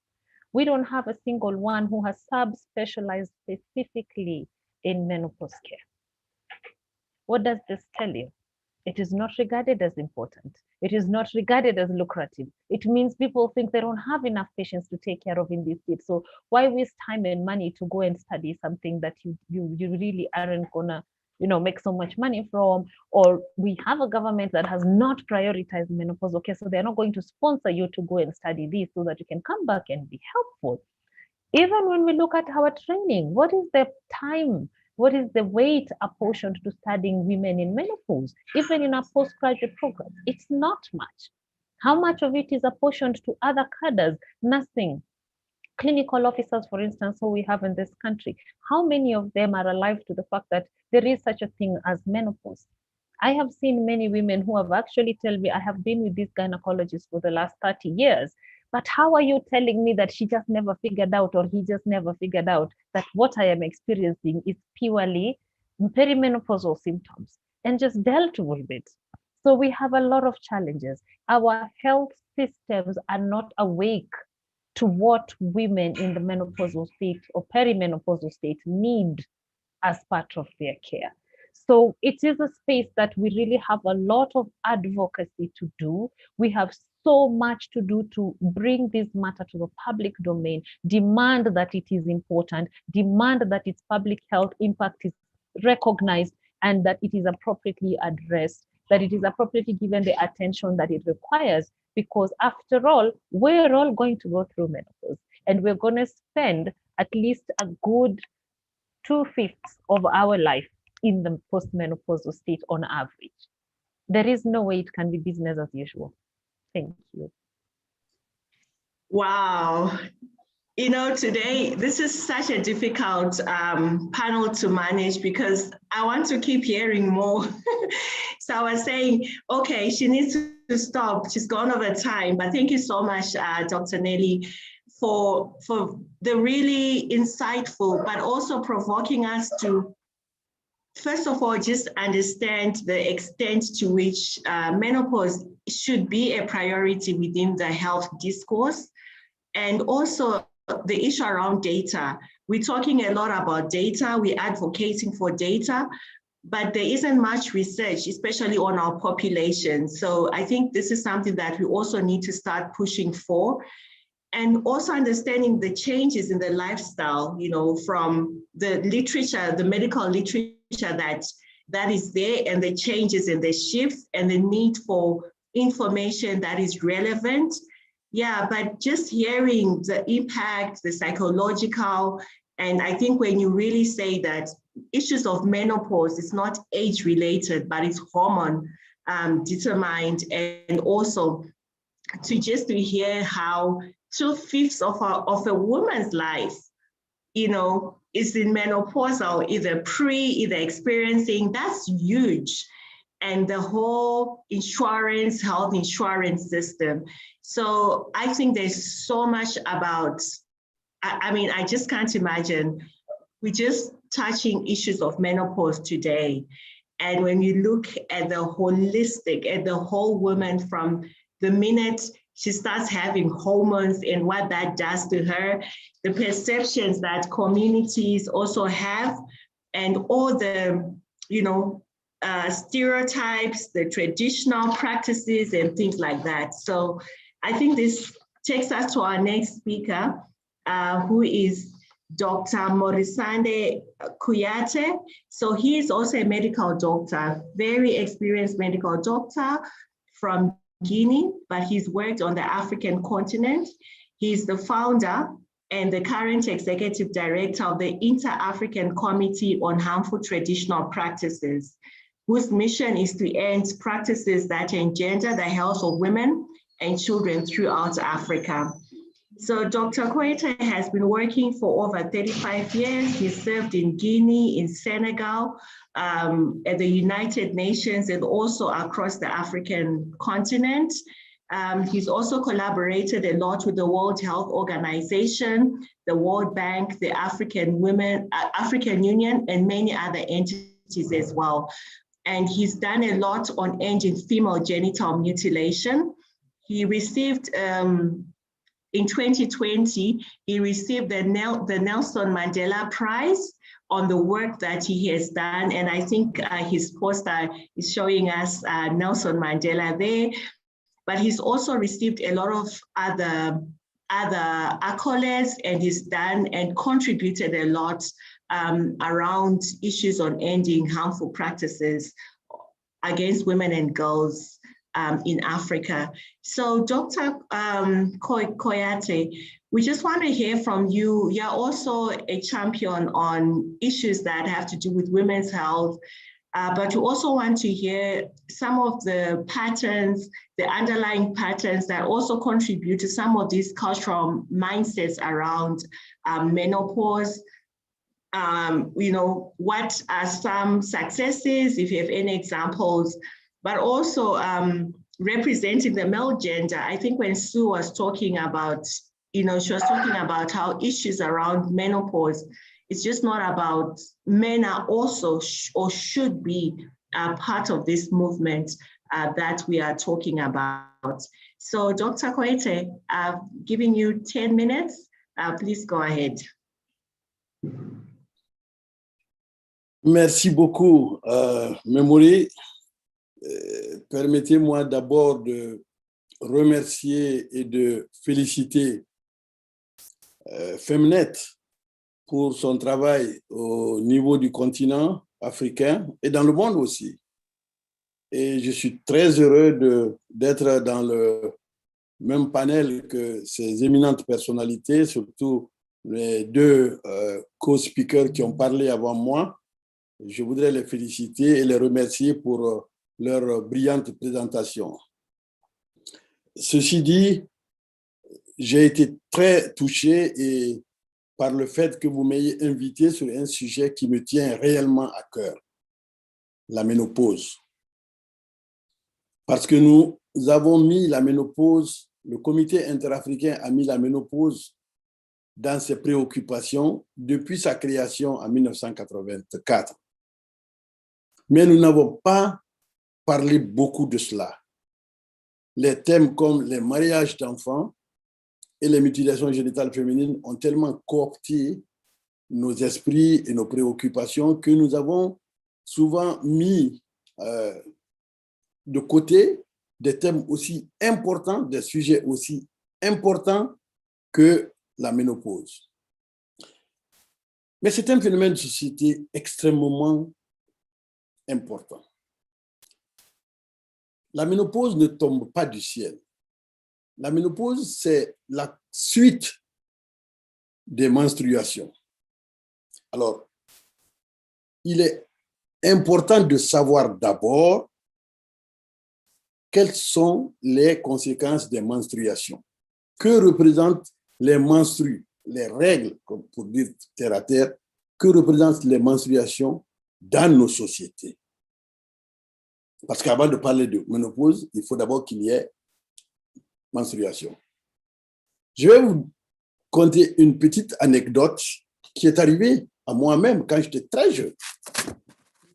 We don't have a single one who has subspecialized specifically in menopause care. What does this tell you? It is not regarded as important. It is not regarded as lucrative. It means people think they don't have enough patients to take care of in this state. So why waste time and money to go and study something that you really aren't gonna make so much money from? Or we have a government that has not prioritized menopause. Okay, so they're not going to sponsor you to go and study this so that you can come back and be helpful. Even when we look at our training, what is the time? What is the weight apportioned to studying women in menopause? Even in our postgraduate programs, it's not much. How much of it is apportioned to other cadres? Nothing. Clinical officers, for instance, who we have in this country, how many of them are alive to the fact that there is such a thing as menopause? I have seen many women who have actually told me, I have been with this gynecologist for the last 30 years, but how are you telling me that she just never figured out, or he just never figured out that what I am experiencing is purely perimenopausal symptoms, and just dealt with it? So we have a lot of challenges. Our health systems are not awake to what women in the menopausal state or perimenopausal state need as part of their care. So it is a space that we really have a lot of advocacy to do. We have so much to do to bring this matter to the public domain, demand that it is important, demand that its public health impact is recognized, and that it is appropriately addressed, that it is appropriately given the attention that it requires. Because after all, we're all going to go through menopause, and we're going to spend at least a good 2/5 of our life in the postmenopausal state on average. There is no way it can be business as usual. Thank you. Wow. Today, this is such a difficult panel to manage because I want to keep hearing more. So I was saying, okay, she needs to stop. She's gone over time, but thank you so much, Dr. Nelly, for the really insightful, but also provoking us to, first of all, just understand the extent to which menopause should be a priority within the health discourse, and also the issue around data. We're talking a lot about data, we're advocating for data, but there isn't much research, especially on our population. So I think this is something that we also need to start pushing for. And also understanding the changes in the lifestyle, from the literature, the medical literature that is there, and the changes and the shifts and the need for information that is relevant. Yeah, but just hearing the impact, the psychological, and I think when you really say that issues of menopause is not age related, but it's hormone determined, and also to hear how 2/5 of a woman's life, is in menopausal, either either experiencing, that's huge. And the whole health insurance system. So I think there's so much about, I just can't imagine. We're just touching issues of menopause today. And when you look at the holistic, at the whole woman, from the minute she starts having hormones and what that does to her, the perceptions that communities also have, and all the, stereotypes, the traditional practices and things like that. So I think this takes us to our next speaker, who is Dr. Morissande Cuyate. So he is also a medical doctor, very experienced medical doctor from Guinea, but he's worked on the African continent. He's the founder and the current executive director of the Inter-African Committee on Harmful Traditional Practices, whose mission is to end practices that engender the health of women and children throughout Africa. So Dr. Cuyate has been working for over 35 years. He served in Guinea, in Senegal, at the United Nations, and also across the African continent. He's also collaborated a lot with the World Health Organization, the World Bank, the African Union, and many other entities as well. And he's done a lot on ending female genital mutilation. He received, in 2020, he received the Nelson Mandela Prize on the work that he has done. And I think his poster is showing us Nelson Mandela there. But he's also received a lot of other accolades, and he's done and contributed a lot around issues on ending harmful practices against women and girls in Africa. So Dr. Cuyate, we just want to hear from you. You're also a champion on issues that have to do with women's health, but we also want to hear some of the patterns, the underlying patterns that also contribute to some of these cultural mindsets around menopause. What are some successes, if you have any examples, but also representing the male gender. I think when Sue was talking about, she was talking about how issues around menopause, it's just not about men are also or should be part of this movement that we are talking about. So Dr. Cuyate, I've given you 10 minutes. Please go ahead. Merci beaucoup, Memory. Permettez-moi d'abord de remercier et de féliciter Femnet pour son travail au niveau du continent africain et dans le monde aussi. Et je suis très heureux d'être dans le même panel que ces éminentes personnalités, surtout les deux co-speakers qui ont parlé avant moi. Je voudrais les féliciter et les remercier pour leur brillante présentation. Ceci dit, j'ai été très touché par le fait que vous m'ayez invité sur un sujet qui me tient réellement à cœur, la ménopause. Parce que nous avons mis la ménopause, le comité interafricain a mis la ménopause dans ses préoccupations depuis sa création en 1984. Mais nous n'avons pas parlé beaucoup de cela. Les thèmes comme les mariages d'enfants et les mutilations génitales féminines ont tellement coopté nos esprits et nos préoccupations que nous avons souvent mis de côté des thèmes aussi importants, des sujets aussi importants que la ménopause. Mais c'est un phénomène de société extrêmement important. la ménopause ne tombe pas du ciel. La ménopause, c'est la suite des menstruations. Alors, il est important de savoir d'abord quelles sont les conséquences des menstruations. Que représentent les menstrues, les règles, comme pour dire terre à terre, que représentent les menstruations dans nos sociétés? Parce qu'avant de parler de ménopause, il faut d'abord qu'il y ait menstruation. Je vais vous conter une petite anecdote qui est arrivée à moi-même quand j'étais très jeune.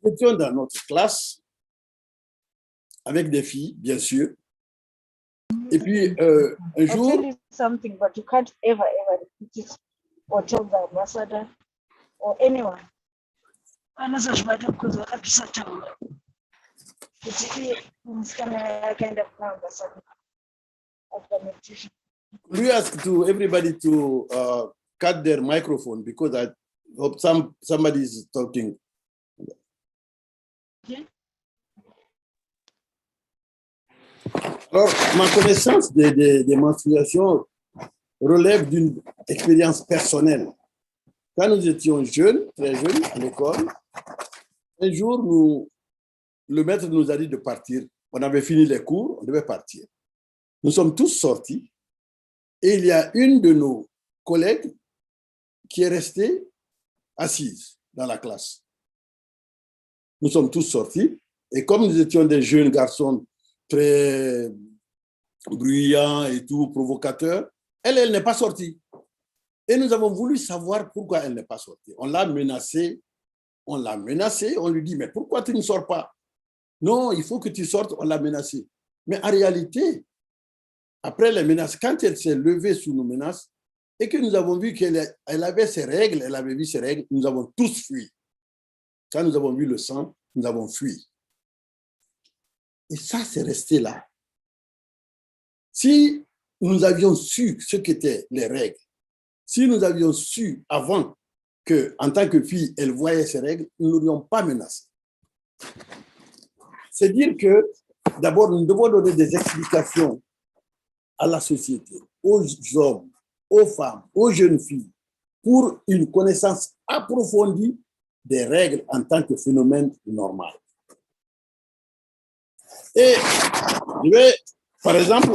Nous étions dans notre classe avec des filles, bien sûr. Et puis, un jour... I'll tell you something, but you can't ever repeat it or tell the ambassador or anyone. We ask to everybody to cut their microphone because I hope somebody is talking. Okay. Alors, ma connaissance des menstruations relève d'une expérience personnelle. Quand nous étions jeunes, très jeunes, à l'école, un jour, le maître nous a dit de partir. On avait fini les cours, on devait partir. Nous sommes tous sortis et il y a une de nos collègues qui est restée assise dans la classe. Nous sommes tous sortis et comme nous étions des jeunes garçons très bruyants et tout, provocateurs, elle n'est pas sortie. Et nous avons voulu savoir pourquoi elle n'est pas sortie. On l'a menacée, on lui dit, mais pourquoi tu ne sors pas? Non, il faut que tu sortes, on l'a menacée. Mais en réalité, après les menaces, quand elle s'est levée sous nos menaces et que nous avons vu qu'elle avait ses règles, elle avait vu ses règles, nous avons tous fui. Quand nous avons vu le sang, nous avons fui. Et ça, c'est resté là. Si nous avions su ce qu'étaient les règles, si nous avions su avant qu'en tant que fille, elle voyait ses règles, nous ne l'aurions pas menacée. C'est dire que, d'abord, nous devons donner des explications à la société, aux hommes, aux femmes, aux jeunes filles, pour une connaissance approfondie des règles en tant que phénomène normal. Et je vais, par exemple,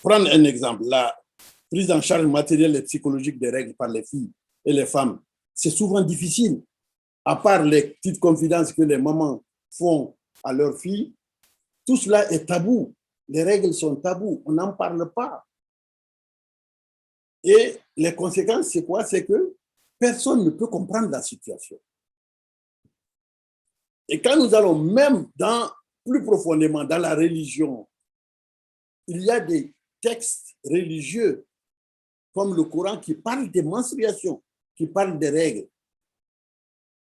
prendre un exemple. La prise en charge matérielle et psychologique des règles par les filles et les femmes, c'est souvent difficile. À part les petites confidences que les mamans font à leurs filles, tout cela est tabou. Les règles sont tabous, on n'en parle pas. Et les conséquences, c'est quoi? C'est que personne ne peut comprendre la situation. Et quand nous allons même plus profondément dans la religion, il y a des textes religieux comme le Coran qui parlent des menstruations, qui parlent des règles.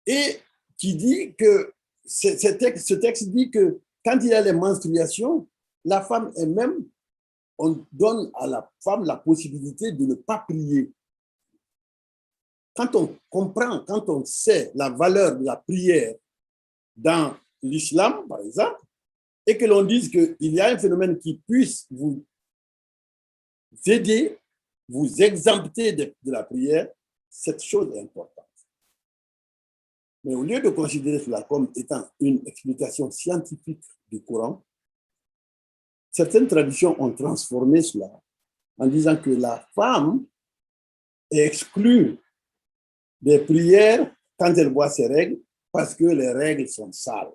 Et qui dit que, ce texte dit que quand il y a les menstruations, la femme elle-même, on donne à la femme la possibilité de ne pas prier. Quand on comprend, quand on sait la valeur de la prière dans l'islam, par exemple, et que l'on dise qu'il y a un phénomène qui puisse vous aider, vous exempter de la prière, cette chose est importante. Mais au lieu de considérer cela comme étant une explication scientifique du Coran, certaines traditions ont transformé cela en disant que la femme est exclue des prières quand elle voit ses règles parce que les règles sont sales,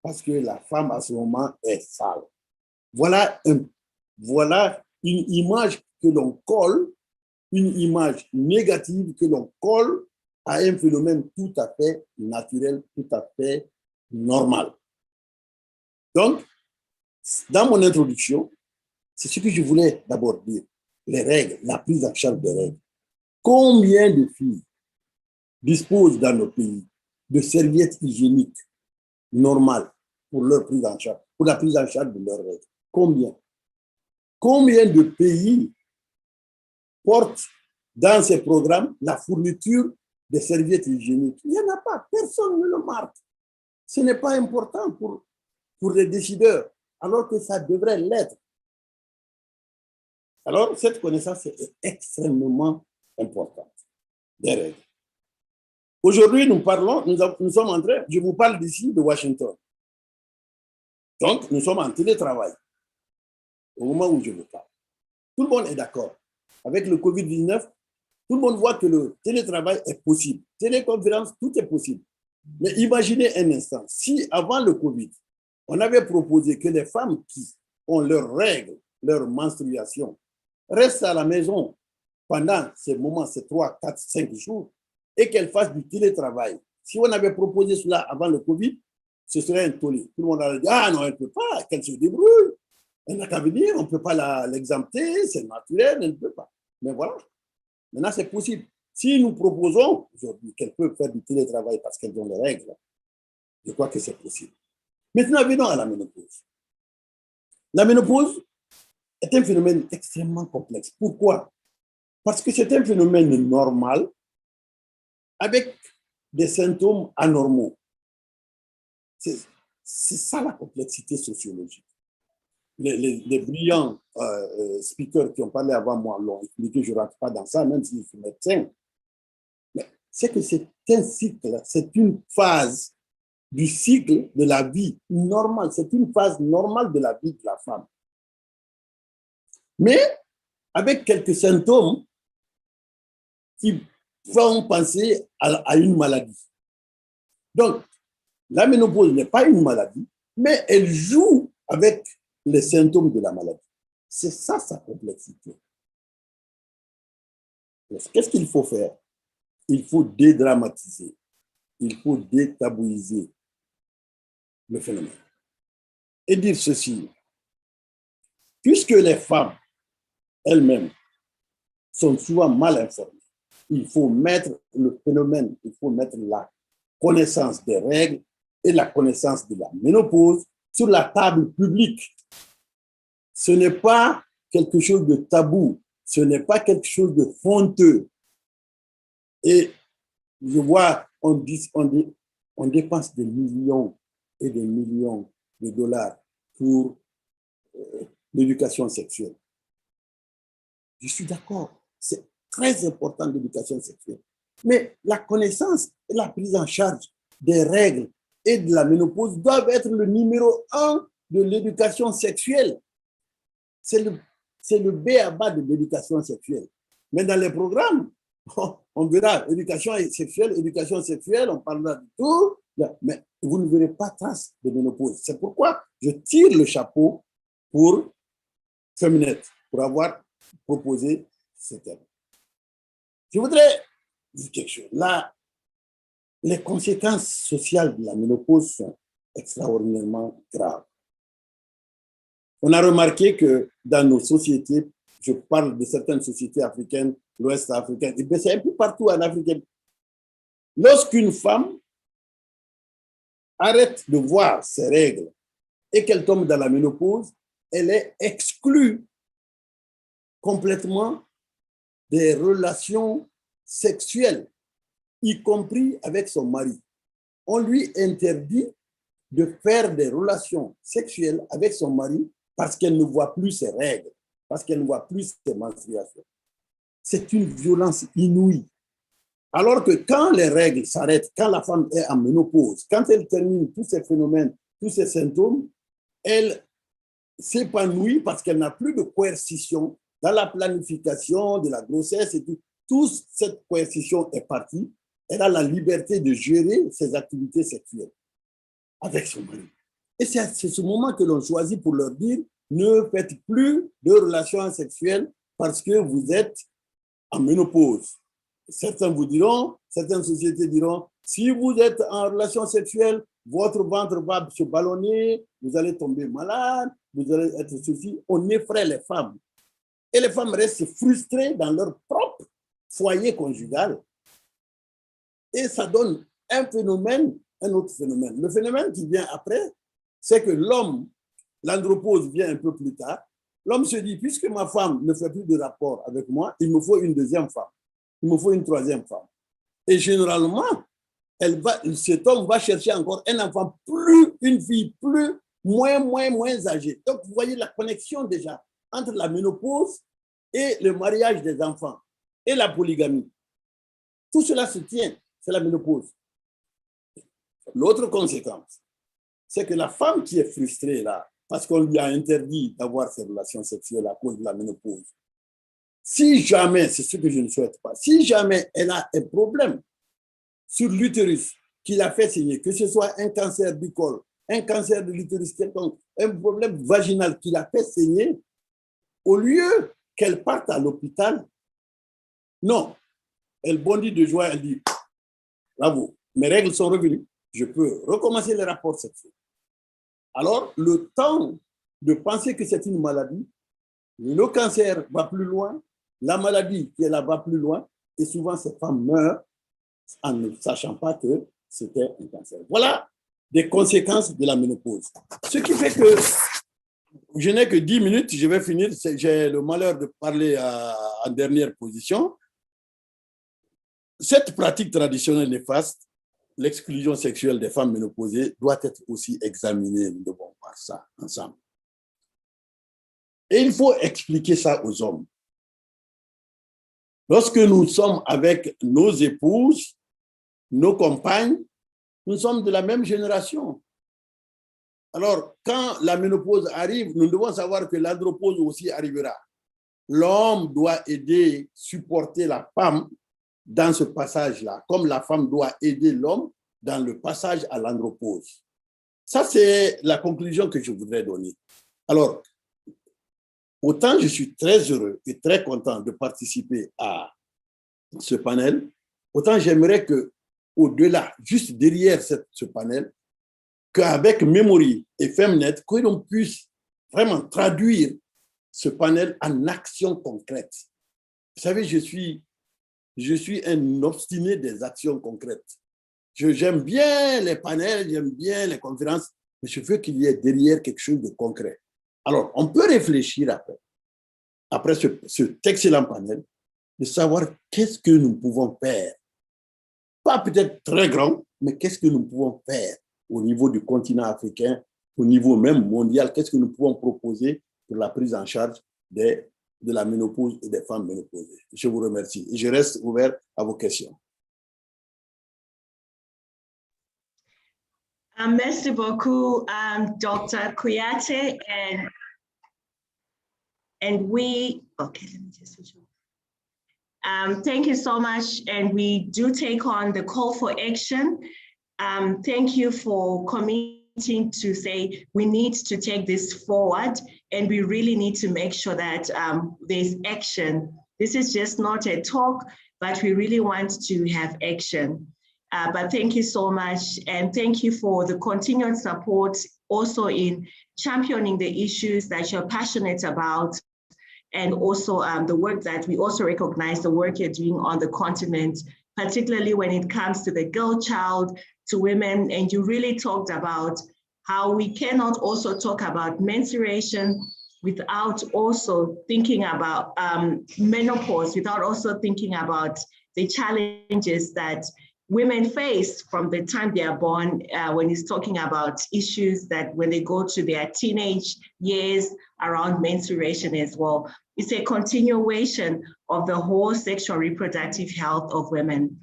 parce que la femme à ce moment est sale. Voilà une image que l'on colle, une image négative que l'on colle à un phénomène tout à fait naturel, tout à fait normal. Donc, dans mon introduction, c'est ce que je voulais d'abord dire. Les règles, la prise en charge des règles. Combien de filles disposent dans nos pays de serviettes hygiéniques normales pour leur prise en charge, pour la prise en charge de leurs règles? Combien? Combien de pays portent dans ces programmes la fourniture des serviettes hygiéniques? Il n'y en a pas, personne ne le marque. Ce n'est pas important pour les décideurs. alors que ça devrait l'être. Alors, cette connaissance est extrêmement importante des règles. Aujourd'hui, nous sommes en train, je vous parle d'ici de Washington. Donc, nous sommes en télétravail au moment où je vous parle. Tout le monde est d'accord. Avec le Covid-19, tout le monde voit que le télétravail est possible. Téléconférence, tout est possible. Mais imaginez un instant, si avant le Covid, on avait proposé que les femmes qui ont leurs règles, leur menstruation, restent à la maison pendant ces moments, ces 3, 4, 5 jours, et qu'elles fassent du télétravail. Si on avait proposé cela avant le Covid, ce serait un tollé. Tout le monde aurait dit, ah non, elle ne peut pas, qu'elle se débrouille. Elle n'a qu'à venir, on ne peut pas l'exempter, c'est naturel, elle ne peut pas. Mais voilà, maintenant c'est possible. Si nous proposons aujourd'hui qu'elles peuvent faire du télétravail parce qu'elles ont les règles, je crois que c'est possible. Maintenant, venons à la ménopause. La ménopause est un phénomène extrêmement complexe. Pourquoi? Parce que c'est un phénomène normal avec des symptômes anormaux. C'est ça la complexité sociologique. Les brillants speakers qui ont parlé avant moi l'ont expliqué, je ne rentre pas dans ça, même si je suis médecin. Mais c'est que c'est un cycle, c'est une phase du cycle de la vie normale, c'est une phase normale de la vie de la femme. Mais avec quelques symptômes qui font penser à une maladie. Donc, la ménopause n'est pas une maladie, mais elle joue avec les symptômes de la maladie. C'est ça sa complexité. Qu'est-ce qu'il faut faire? Il faut dédramatiser, il faut détabouiser le phénomène. Et dire ceci, puisque les femmes elles-mêmes sont souvent mal informées, il faut mettre le phénomène, il faut mettre la connaissance des règles et la connaissance de la ménopause sur la table publique. Ce n'est pas quelque chose de tabou, ce n'est pas quelque chose de honteux. Et je vois, on dépense des millions et des millions de dollars pour l'éducation sexuelle. Je suis d'accord, c'est très important l'éducation sexuelle. Mais la connaissance et la prise en charge des règles et de la ménopause doivent être le numéro 1 de l'éducation sexuelle. C'est le b.a.-ba de l'éducation sexuelle. Mais dans les programmes, on verra éducation sexuelle, on parlera de tout, mais vous ne verrez pas trace de ménopause. C'est pourquoi je tire le chapeau pour Feminette, pour avoir proposé ce thème. Je voudrais dire quelque chose. Là, les conséquences sociales de la ménopause sont extraordinairement graves. On a remarqué que dans nos sociétés, je parle de certaines sociétés africaines, l'Ouest africain, et c'est un peu partout en Afrique. Lorsqu'une femme arrête de voir ses règles et qu'elle tombe dans la ménopause, elle est exclue complètement des relations sexuelles, y compris avec son mari. On lui interdit de faire des relations sexuelles avec son mari parce qu'elle ne voit plus ses règles, parce qu'elle ne voit plus ses menstruations. C'est une violence inouïe. Alors que quand les règles s'arrêtent, quand la femme est en ménopause, quand elle termine tous ces phénomènes, tous ces symptômes, elle s'épanouit parce qu'elle n'a plus de coercition dans la planification de la grossesse et tout. Toute cette coercition est partie. Elle a la liberté de gérer ses activités sexuelles avec son mari. Et c'est ce moment que l'on choisit pour leur dire ne faites plus de relations sexuelles parce que vous êtes en ménopause. Certains vous diront, certaines sociétés diront, si vous êtes en relation sexuelle, votre ventre va se ballonner, vous allez tomber malade, vous allez être ceci. On effraie les femmes. Et les femmes restent frustrées dans leur propre foyer conjugal. Et ça donne un phénomène, un autre phénomène. Le phénomène qui vient après, c'est que l'homme, l'andropause vient un peu plus tard. L'homme se dit, puisque ma femme ne fait plus de rapport avec moi, il me faut une deuxième femme. Il me faut une troisième femme. Et généralement, cet homme va chercher encore un enfant, plus une fille plus moins âgées. Donc, vous voyez la connexion déjà entre la ménopause et le mariage des enfants et la polygamie. Tout cela se tient, c'est la ménopause. L'autre conséquence, c'est que la femme qui est frustrée là, parce qu'on lui a interdit d'avoir ses relations sexuelles à cause de la ménopause, si jamais, c'est ce que je ne souhaite pas, si jamais elle a un problème sur l'utérus qui l'a fait saigner, que ce soit un cancer du col, un cancer de l'utérus quelconque, un problème vaginal qui l'a fait saigner, au lieu qu'elle parte à l'hôpital, non, elle bondit de joie, elle dit, bravo, mes règles sont revenues, je peux recommencer les rapports sexuels. Alors, le temps de penser que c'est une maladie, le cancer va plus loin, la maladie qui est là va plus loin, et souvent ces femmes meurent en ne sachant pas que c'était un cancer. Voilà des conséquences de la ménopause. Ce qui fait que je n'ai que 10 minutes, je vais finir, j'ai le malheur de parler en dernière position. Cette pratique traditionnelle néfaste, l'exclusion sexuelle des femmes ménopausées, doit être aussi examinée. Nous devons voir ça ensemble. Et il faut expliquer ça aux hommes. Lorsque nous sommes avec nos épouses, nos compagnes, nous sommes de la même génération. Alors, quand la ménopause arrive, nous devons savoir que l'andropause aussi arrivera. L'homme doit aider, supporter la femme dans ce passage-là, comme la femme doit aider l'homme dans le passage à l'andropause. Ça, c'est la conclusion que je voudrais donner. Alors, autant je suis très heureux et très content de participer à ce panel, autant j'aimerais que, au-delà, juste derrière ce panel, qu'avec Memory et Femnet, que l'on puisse vraiment traduire ce panel en actions concrètes. Vous savez, je suis un obstiné des actions concrètes. J'aime bien les panels, j'aime bien les conférences, mais je veux qu'il y ait derrière quelque chose de concret. Alors, on peut réfléchir après cet excellent panel, de savoir qu'est-ce que nous pouvons faire. Pas peut-être très grand, mais qu'est-ce que nous pouvons faire au niveau du continent africain, au niveau même mondial, qu'est-ce que nous pouvons proposer pour la prise en charge de la ménopause et des femmes ménopausées. Je vous remercie et je reste ouvert à vos questions. Merci beaucoup, Dr. Cuyate, and we, okay, let me just switch over. Thank you so much, and we do take on the call for action. Thank you for committing to say we need to take this forward, and we really need to make sure that there's action. This is just not a talk, but we really want to have action. But thank you so much, and thank you for the continued support also in championing the issues that you're passionate about, and also the work that we also recognize the work you're doing on the continent, particularly when it comes to the girl child, to women. And you really talked about how we cannot also talk about menstruation without also thinking about menopause, without also thinking about the challenges that women face from the time they are born, when it's talking about issues that when they go to their teenage years around menstruation as well. It's a continuation of the whole sexual reproductive health of women.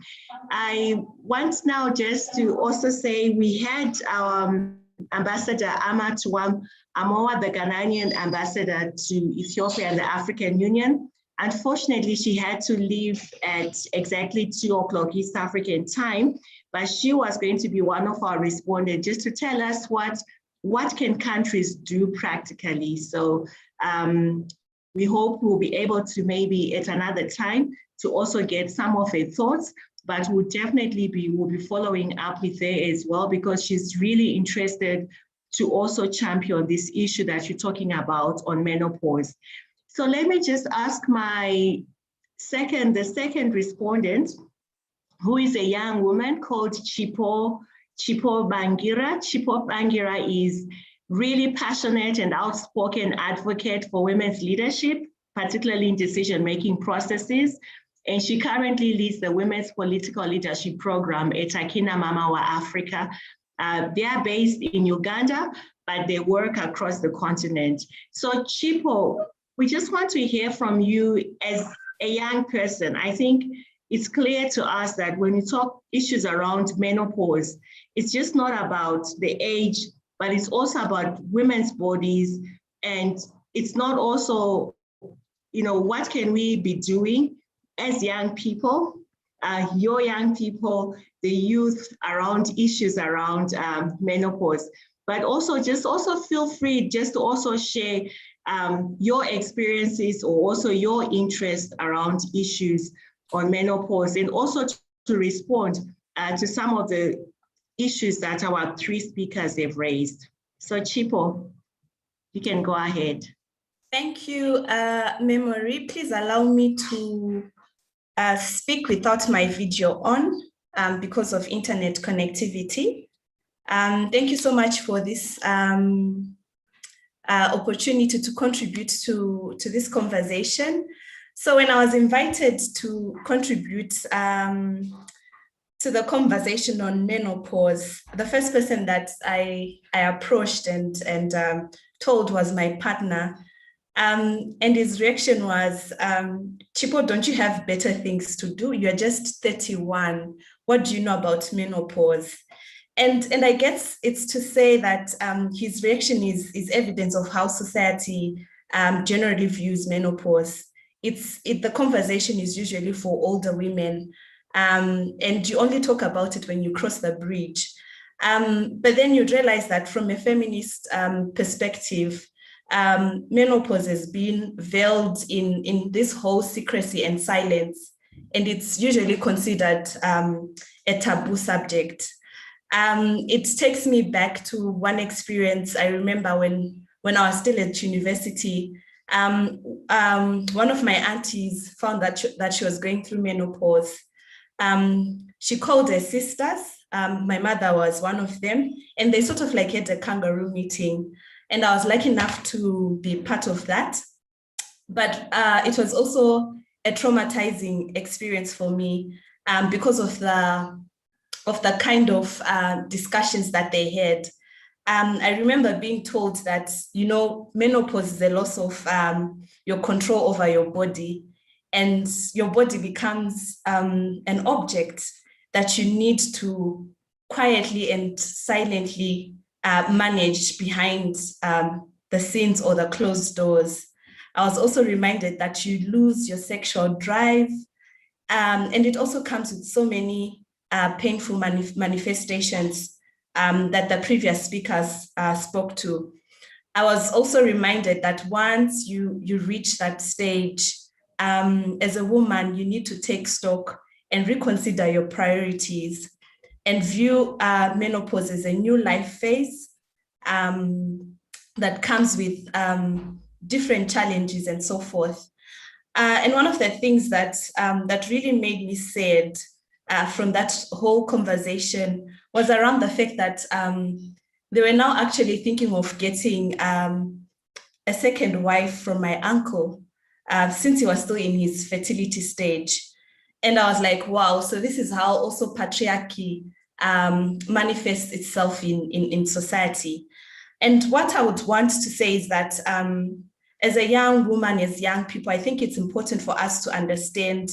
I want now just to also say we had our Ambassador Amatuam Amoa, the Ghanaian ambassador to Ethiopia and the African Union. Unfortunately, she had to leave at exactly 2 o'clock East African time, but she was going to be one of our respondents just to tell us what can countries do practically. So we hope we'll be able to maybe at another time to also get some of her thoughts, but we'll definitely we'll be following up with her as well, because she's really interested to also champion this issue that you're talking about on menopause. So let me just ask the second respondent, who is a young woman called Chipo Bangira. Chipo Bangira is really passionate and outspoken advocate for women's leadership, particularly in decision-making processes. And she currently leads the Women's Political Leadership Program at Akina Mama wa Africa. They are based in Uganda, but they work across the continent. So Chipo, we just want to hear from you as a young person. I think it's clear to us that when you talk issues around menopause, it's just not about the age, but it's also about women's bodies. And it's not also, what can we be doing as young people, your young people, the youth around issues around menopause. But also feel free just to also share your experiences or also your interest around issues on menopause, and also to respond to some of the issues that our three speakers have raised. So Chipo, you can go ahead. Thank you, Memory. Please allow me to speak without my video on because of internet connectivity. Thank you so much for this opportunity to contribute to this conversation. So when I was invited to contribute to the conversation on menopause, the first person that I approached and told was my partner. And his reaction was, Chipo, don't you have better things to do? You're just 31. What do you know about menopause? And I guess it's to say that his reaction is evidence of how society generally views menopause. The conversation is usually for older women, and you only talk about it when you cross the bridge. But then you realize that from a feminist perspective, menopause has been veiled in this whole secrecy and silence, and it's usually considered a taboo subject. It takes me back to one experience I remember when I was still at university. One of my aunties found that she was going through menopause. She called her sisters. My mother was one of them, and they sort of like had a kangaroo meeting. And I was lucky enough to be part of that. But it was also a traumatizing experience for me because of the kind of discussions that they had. I remember being told that, menopause is a loss of your control over your body, and your body becomes an object that you need to quietly and silently manage behind the scenes or the closed doors. I was also reminded that you lose your sexual drive, and it also comes with so many painful manifestations that the previous speakers spoke to. I was also reminded that once you reach that stage, as a woman, you need to take stock and reconsider your priorities and view menopause as a new life phase that comes with different challenges and so forth. And one of the things that really made me sad from that whole conversation was around the fact that they were now actually thinking of getting a second wife from my uncle since he was still in his fertility stage. And I was like, wow, so this is how also patriarchy manifests itself in society. And what I would want to say is that as a young woman, as young people, I think it's important for us to understand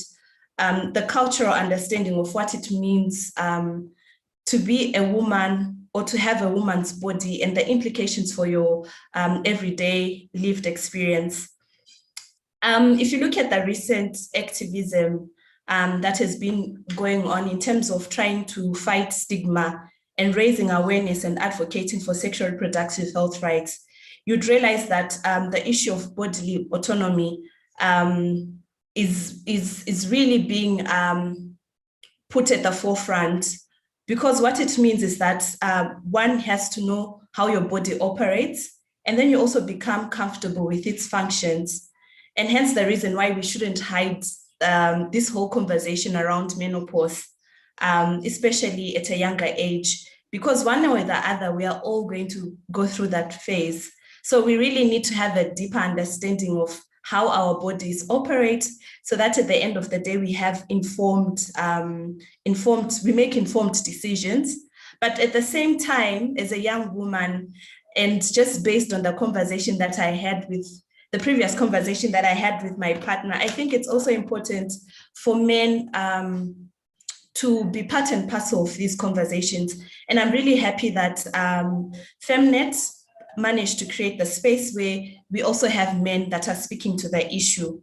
the cultural understanding of what it means to be a woman or to have a woman's body and the implications for your everyday lived experience. If you look at the recent activism that has been going on in terms of trying to fight stigma and raising awareness and advocating for sexual reproductive health rights, you'd realize that the issue of bodily autonomy is really being put at the forefront, because what it means is that one has to know how your body operates, and then you also become comfortable with its functions. And hence the reason why we shouldn't hide this whole conversation around menopause, especially at a younger age, because one way or the other, we are all going to go through that phase. So we really need to have a deeper understanding of how our bodies operate, so that at the end of the day, we have we make informed decisions. But at the same time, as a young woman, And just based on the conversation that I had with the previous conversation that I had with my partner, I think it's also important for men to be part and parcel of these conversations. And I'm really happy that Femnet managed to create the space where we also have men that are speaking to the issue.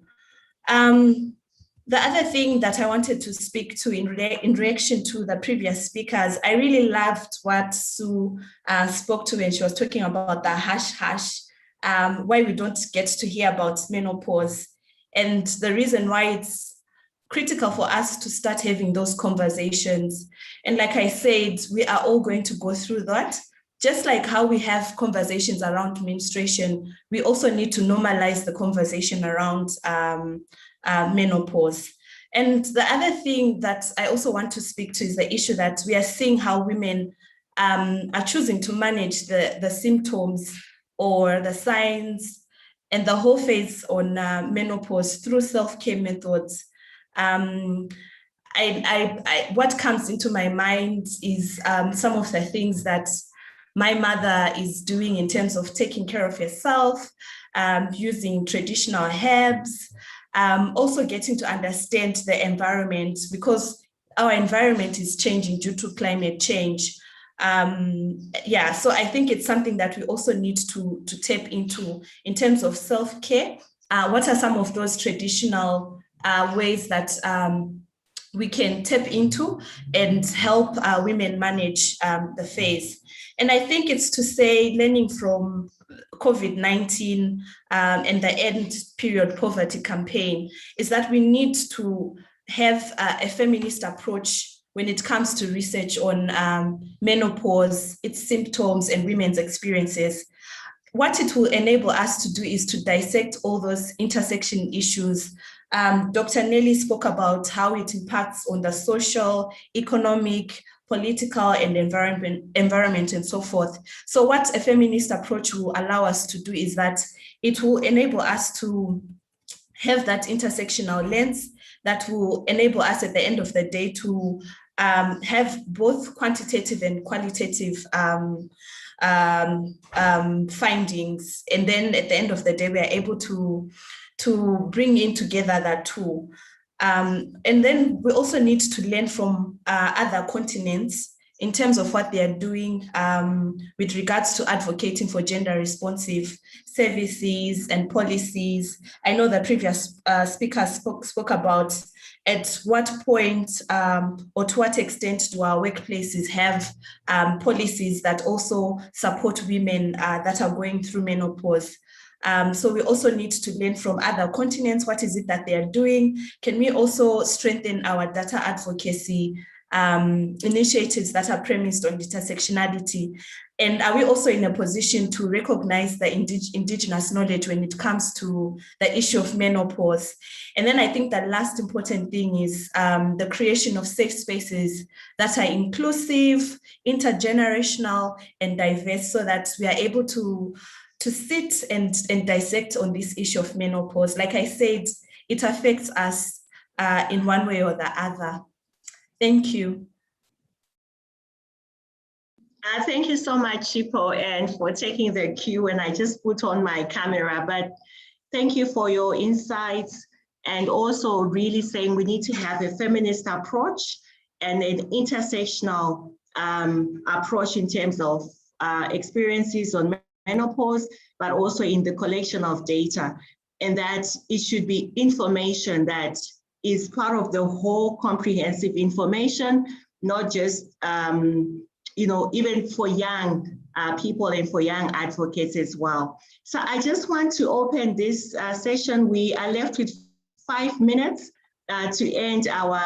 The other thing that I wanted to speak to in reaction to the previous speakers, I really loved what Sue spoke to when she was talking about the hush, why we don't get to hear about menopause, and the reason why it's critical for us to start having those conversations. And like I said, we are all going to go through that. Just like how we have conversations around menstruation, we also need to normalize the conversation around menopause. And the other thing that I also want to speak to is the issue that we are seeing how women are choosing to manage the symptoms or the signs and the whole phase on menopause through self-care methods. What comes into my mind is some of the things that my mother is doing in terms of taking care of herself, using traditional herbs, also getting to understand the environment, because our environment is changing due to climate change. So I think it's something that we also need to tap into in terms of self-care. What are some of those traditional ways that we can tap into and help women manage the phase? And I think it's to say, learning from COVID-19 and the End Period Poverty campaign, is that we need to have a feminist approach when it comes to research on menopause, its symptoms, and women's experiences. What it will enable us to do is to dissect all those intersection issues. Dr. Nelly spoke about how it impacts on the social, economic, political, and environment and so forth. So what a feminist approach will allow us to do is that it will enable us to have that intersectional lens that will enable us at the end of the day to have both quantitative and qualitative findings. And then at the end of the day, we are able to bring in together that tool. And then we also need to learn from other continents in terms of what they are doing with regards to advocating for gender responsive services and policies. I know the previous speaker spoke about at what point or to what extent do our workplaces have policies that also support women that are going through menopause. So we also need to learn from other continents. What is it that they are doing? Can we also strengthen our data advocacy initiatives that are premised on intersectionality? And are we also in a position to recognize the indigenous knowledge when it comes to the issue of menopause? And then I think the last important thing is the creation of safe spaces that are inclusive, intergenerational, and diverse, so that we are able to sit and dissect on this issue of menopause. Like I said, it affects us in one way or the other. Thank you. Thank you so much, Chipo, and for taking the cue. And I just put on my camera, but thank you for your insights, and also really saying we need to have a feminist approach and an intersectional approach in terms of experiences on menopause, but also in the collection of data, and that it should be information that is part of the whole comprehensive information, not just, even for young people and for young advocates as well. So I just want to open this session. We are left with 5 minutes to end our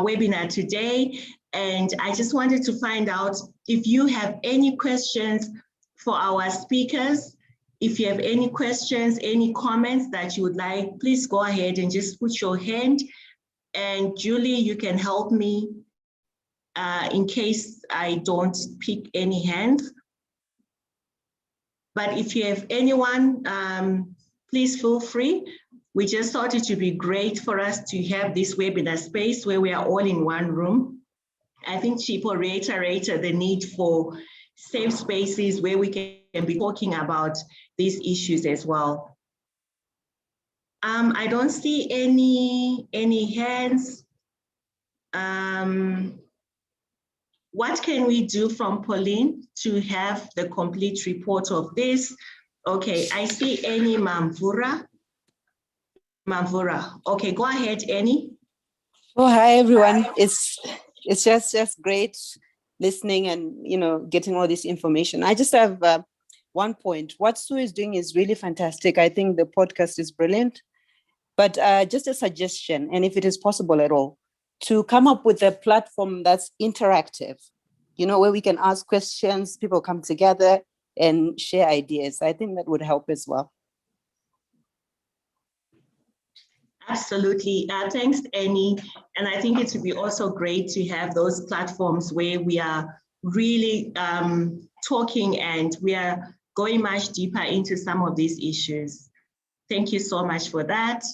webinar today. And I just wanted to find out if you have any questions for our speakers. If you have any questions, any comments that you would like, please go ahead and just put your hand. And Julie, you can help me in case I don't pick any hands. But if you have anyone, please feel free. We just thought it would be great for us to have this webinar space where we are all in one room. I think Chipo reiterated the need for safe spaces where we can be talking about these issues as well. I don't see any hands. What can we do from Pauline to have the complete report of this? Okay, I see Annie Mamvura. Okay, go ahead, Annie. Oh, hi everyone. It's just great listening and getting all this information. I just have one point. What Sue is doing is really fantastic. I think the podcast is brilliant. But just a suggestion, and if it is possible at all, to come up with a platform that's interactive, where we can ask questions, people come together and share ideas. I think that would help as well. Absolutely. Thanks, Annie. And I think it would be also great to have those platforms where we are really talking and we are going much deeper into some of these issues. Thank you so much for that.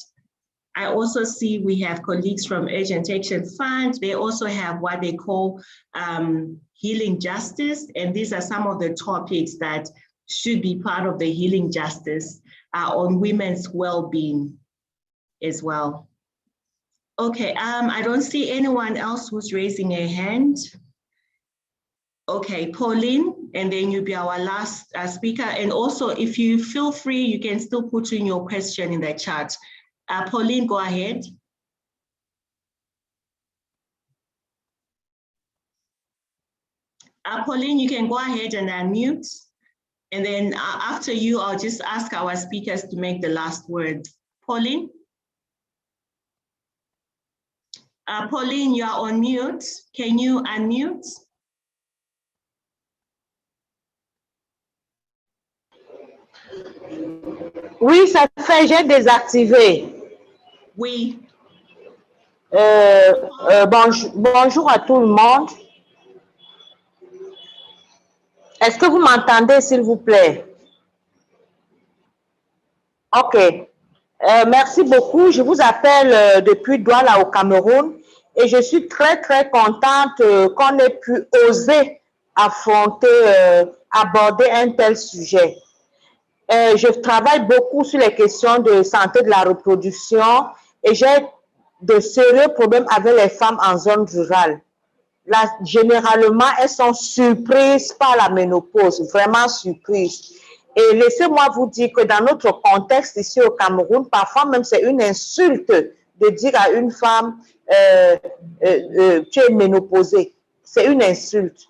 I also see we have colleagues from Urgent Action Fund. They also have what they call healing justice. And these are some of the topics that should be part of the healing justice on women's well-being as well. Okay, I don't see anyone else who's raising a hand. Okay, Pauline, and then you'll be our last speaker. And also, if you feel free, you can still put in your question in the chat. Pauline, go ahead. Pauline, you can go ahead and unmute. And then after you, I'll just ask our speakers to make the last word. Pauline? Pauline, you are on mute. Can you unmute? Oui, ça fait, j'ai désactivé. Oui. Bonjour à tout le monde. Est-ce que vous m'entendez, s'il vous plaît? OK. Merci beaucoup. Je vous appelle depuis Douala au Cameroun et je suis très, très contente qu'on ait pu oser affronter, aborder un tel sujet. Je travaille beaucoup sur les questions de santé de la reproduction et j'ai de sérieux problèmes avec les femmes en zone rurale. Là, généralement, elles sont surprises par la ménopause, vraiment surprises. Et laissez-moi vous dire que dans notre contexte ici au Cameroun, parfois même c'est une insulte de dire à une femme tu es ménopausée. C'est une insulte.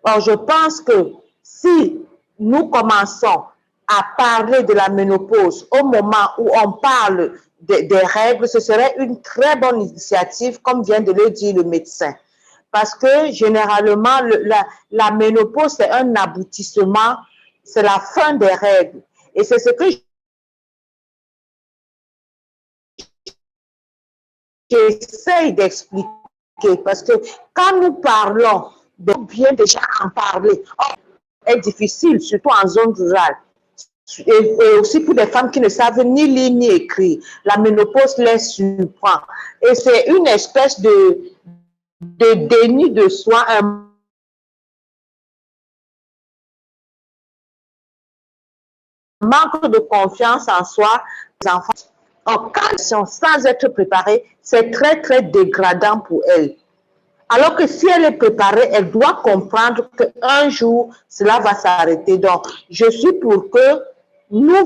Alors, je pense que si nous commençons à parler de la ménopause au moment où on parle des règles, ce serait une très bonne initiative, comme vient de le dire le médecin. Parce que généralement, la ménopause, c'est un aboutissement, c'est la fin des règles. Et c'est ce que j'essaye d'expliquer. Parce que quand nous parlons, de bien déjà en parler, c'est difficile, surtout en zone rurale. Et aussi pour des femmes qui ne savent ni lire ni écrire. La ménopause les surprend. Et c'est une espèce de déni de soi, un manque de confiance en soi des enfants. En cas sans être préparée, c'est très, très dégradant pour elle. Alors que si elle est préparée, elle doit comprendre qu'un jour, cela va s'arrêter. Donc, je suis pour que nous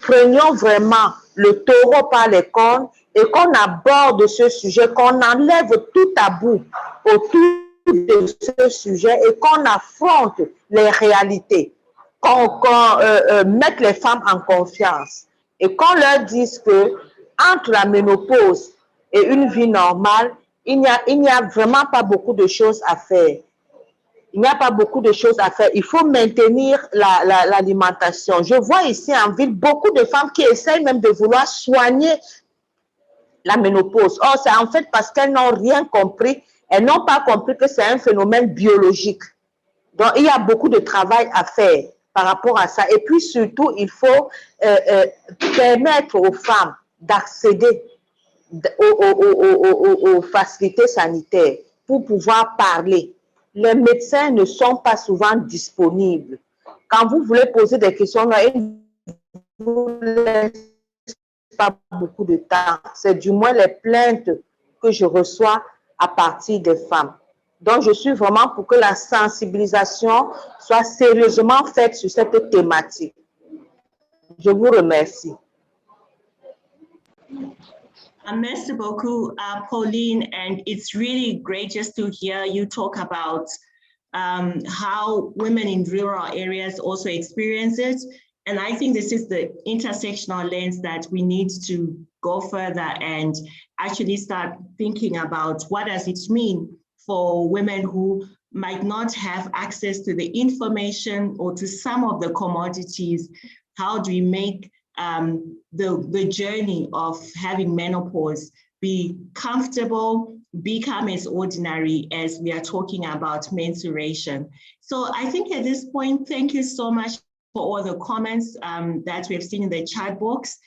prenions vraiment le taureau par les cornes et qu'on aborde ce sujet, qu'on enlève tout tabou autour de ce sujet et qu'on affronte les réalités, qu'on mette les femmes en confiance et qu'on leur dise que entre la ménopause et une vie normale, il n'y a vraiment pas beaucoup de choses à faire. Il n'y a pas beaucoup de choses à faire. Il faut maintenir l'alimentation. Je vois ici en ville beaucoup de femmes qui essayent même de vouloir soigner la ménopause. Or, c'est en fait parce qu'elles n'ont rien compris. Elles n'ont pas compris que c'est un phénomène biologique. Donc, il y a beaucoup de travail à faire par rapport à ça. Et puis, surtout, il faut permettre aux femmes d'accéder aux facilités sanitaires pour pouvoir parler. les médecins ne sont pas souvent disponibles. Quand vous voulez poser des questions, ils ne vous laissent pas beaucoup de temps. C'est du moins les plaintes que je reçois à partir des femmes. Donc, je suis vraiment pour que la sensibilisation soit sérieusement faite sur cette thématique. Je vous remercie. Merci beaucoup, Pauline, and it's really great just to hear you talk about how women in rural areas also experience it. And I think this is the intersectional lens that we need to go further and actually start thinking about what does it mean for women who might not have access to the information or to some of the commodities. How do we make the journey of having menopause be comfortable, become as ordinary as we are talking about menstruation? So I think at this point, thank you so much for all the comments that we have seen in the chat box.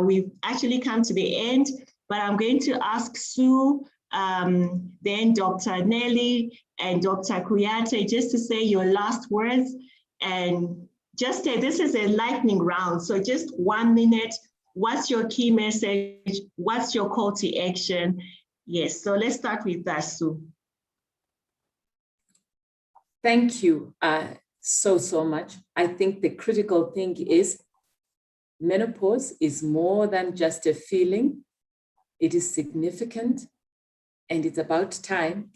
We've actually come to the end, but I'm going to ask Sue, then Dr. Nelly and Dr. Cuyate just to say your last words, and just say this is a lightning round, so just 1 minute. What's your key message? What's your call to action? Yes, so let's start with that, Sue. Thank you so much. I think the critical thing is menopause is more than just a feeling. It is significant, and it's about time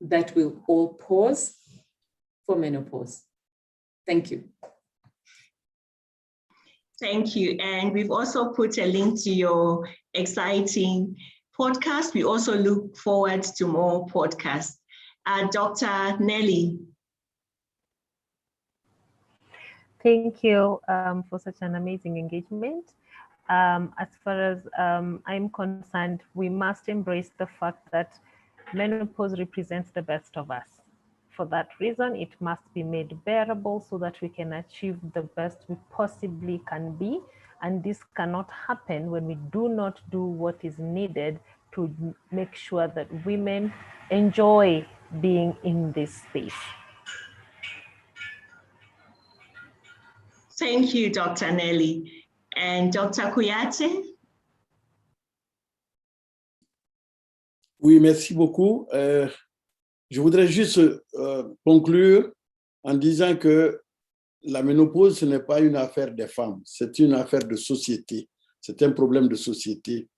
that we'll all pause for menopause. Thank you. Thank you. And we've also put a link to your exciting podcast. We also look forward to more podcasts. Dr. Nelly. Thank you for such an amazing engagement. As far as I'm concerned, we must embrace the fact that menopause represents the best of us. For that reason, it must be made bearable so that we can achieve the best we possibly can be. And this cannot happen when we do not do what is needed to make sure that women enjoy being in this space. Thank you, Dr. Nelly. And Dr. Cuyate? Oui, merci beaucoup. Je voudrais juste conclure en disant que la ménopause, ce n'est pas une affaire des femmes, c'est une affaire de société. C'est un problème de société.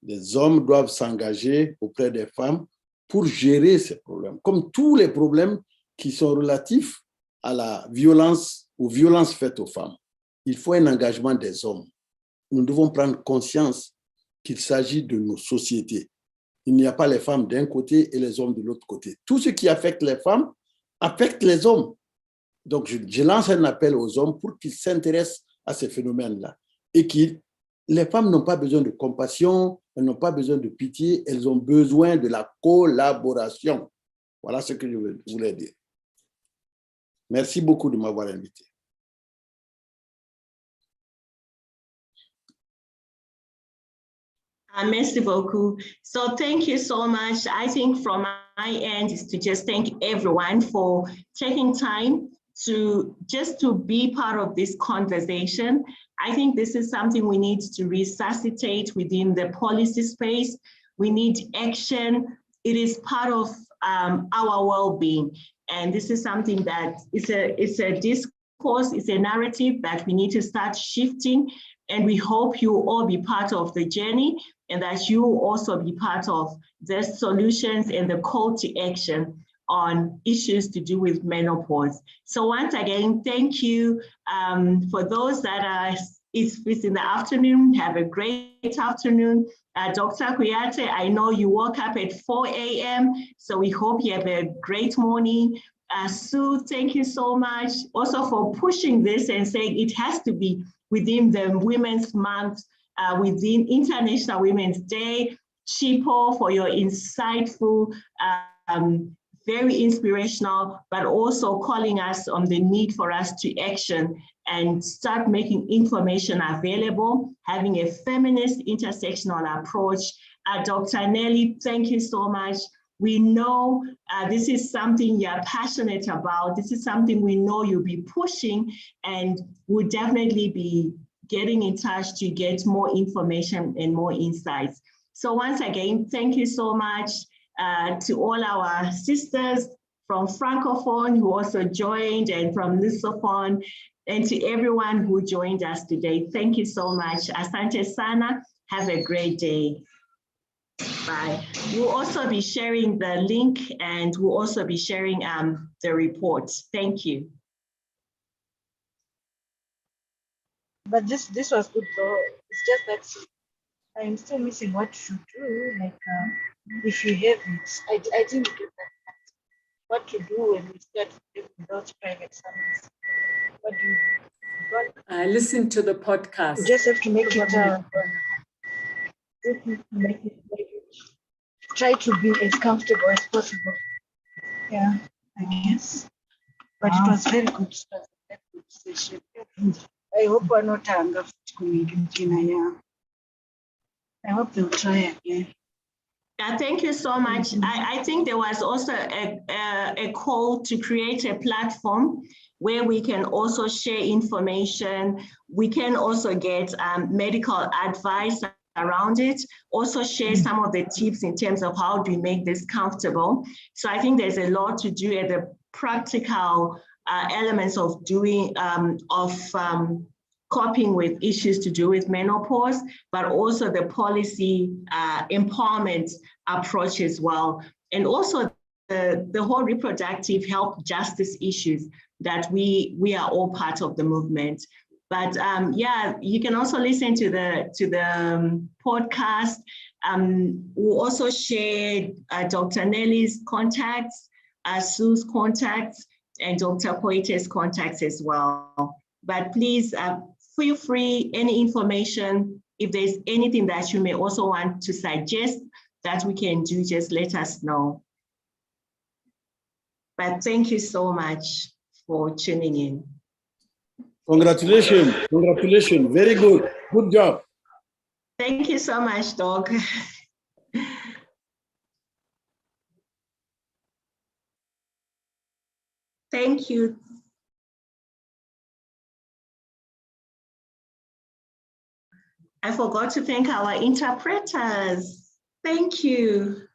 Les hommes doivent s'engager auprès des femmes pour gérer ces problèmes, comme tous les problèmes qui sont relatifs à la violence, aux violences faites aux femmes. Il faut un engagement des hommes. Nous devons prendre conscience qu'il s'agit de nos sociétés. Il n'y a pas les femmes d'un côté et les hommes de l'autre côté. Tout ce qui affecte les femmes affecte les hommes. Donc, je lance un appel aux hommes pour qu'ils s'intéressent à ces phénomènes-là et les femmes n'ont pas besoin de compassion, elles n'ont pas besoin de pitié, elles ont besoin de la collaboration. Voilà ce que je voulais dire. Merci beaucoup de m'avoir invité. Merci beaucoup. So thank you so much. I think from my end is to just thank everyone for taking time to be part of this conversation. I think this is something we need to resuscitate within the policy space. We need action. It is part of our well-being. And this is something that it's a discourse, it's a narrative that we need to start shifting. And we hope you all be part of the journey and that you will also be part of the solutions and the call to action on issues to do with menopause. So once again, thank you for those that are it's in the afternoon. Have a great afternoon. Dr. Cuyate, I know you woke up at 4 a.m., so we hope you have a great morning. Sue, thank you so much also for pushing this and saying it has to be within the Women's Month, within International Women's Day. Chipo, for your insightful, very inspirational, but also calling us on the need for us to action and start making information available, having a feminist intersectional approach. Dr. Nelly, thank you so much. We know this is something you're passionate about. This is something we know you'll be pushing, and we'll definitely be getting in touch to get more information and more insights. So once again, thank you so much to all our sisters from Francophone who also joined, and from Lusophone, and to everyone who joined us today. Thank you so much. Asante sana. Have a great day. Bye. We'll also be sharing the link, and we'll also be sharing the report. Thank you. But this was good though. It's just that I'm still missing what to do. Like if you have it, I didn't get that. What to do when we start doing those private summits? What do you do? Listen to the podcast. You just have to make it. Try to be as comfortable as possible. Yeah, I guess. But it was very good. It was a very good session. I hope we're not anger. I hope they'll try again. Yeah, thank you so much. I think there was also a call to create a platform where we can also share information. We can also get medical advice around it, also share some of the tips in terms of how do we make this comfortable. So I think there's a lot to do at the practical elements of doing, coping with issues to do with menopause, but also the policy empowerment approach as well. And also the whole reproductive health justice issues that we are all part of the movement. But yeah, you can also listen to the podcast. We'll also share Dr. Nelly's contacts, Sue's contacts, and Dr. Cuyate's contacts as well. But please feel free, any information, if there's anything that you may also want to suggest that we can do, just let us know. But thank you so much for tuning in. Congratulations, congratulations, very good, good job. Thank you so much, Doc. Thank you. I forgot to thank our interpreters. Thank you.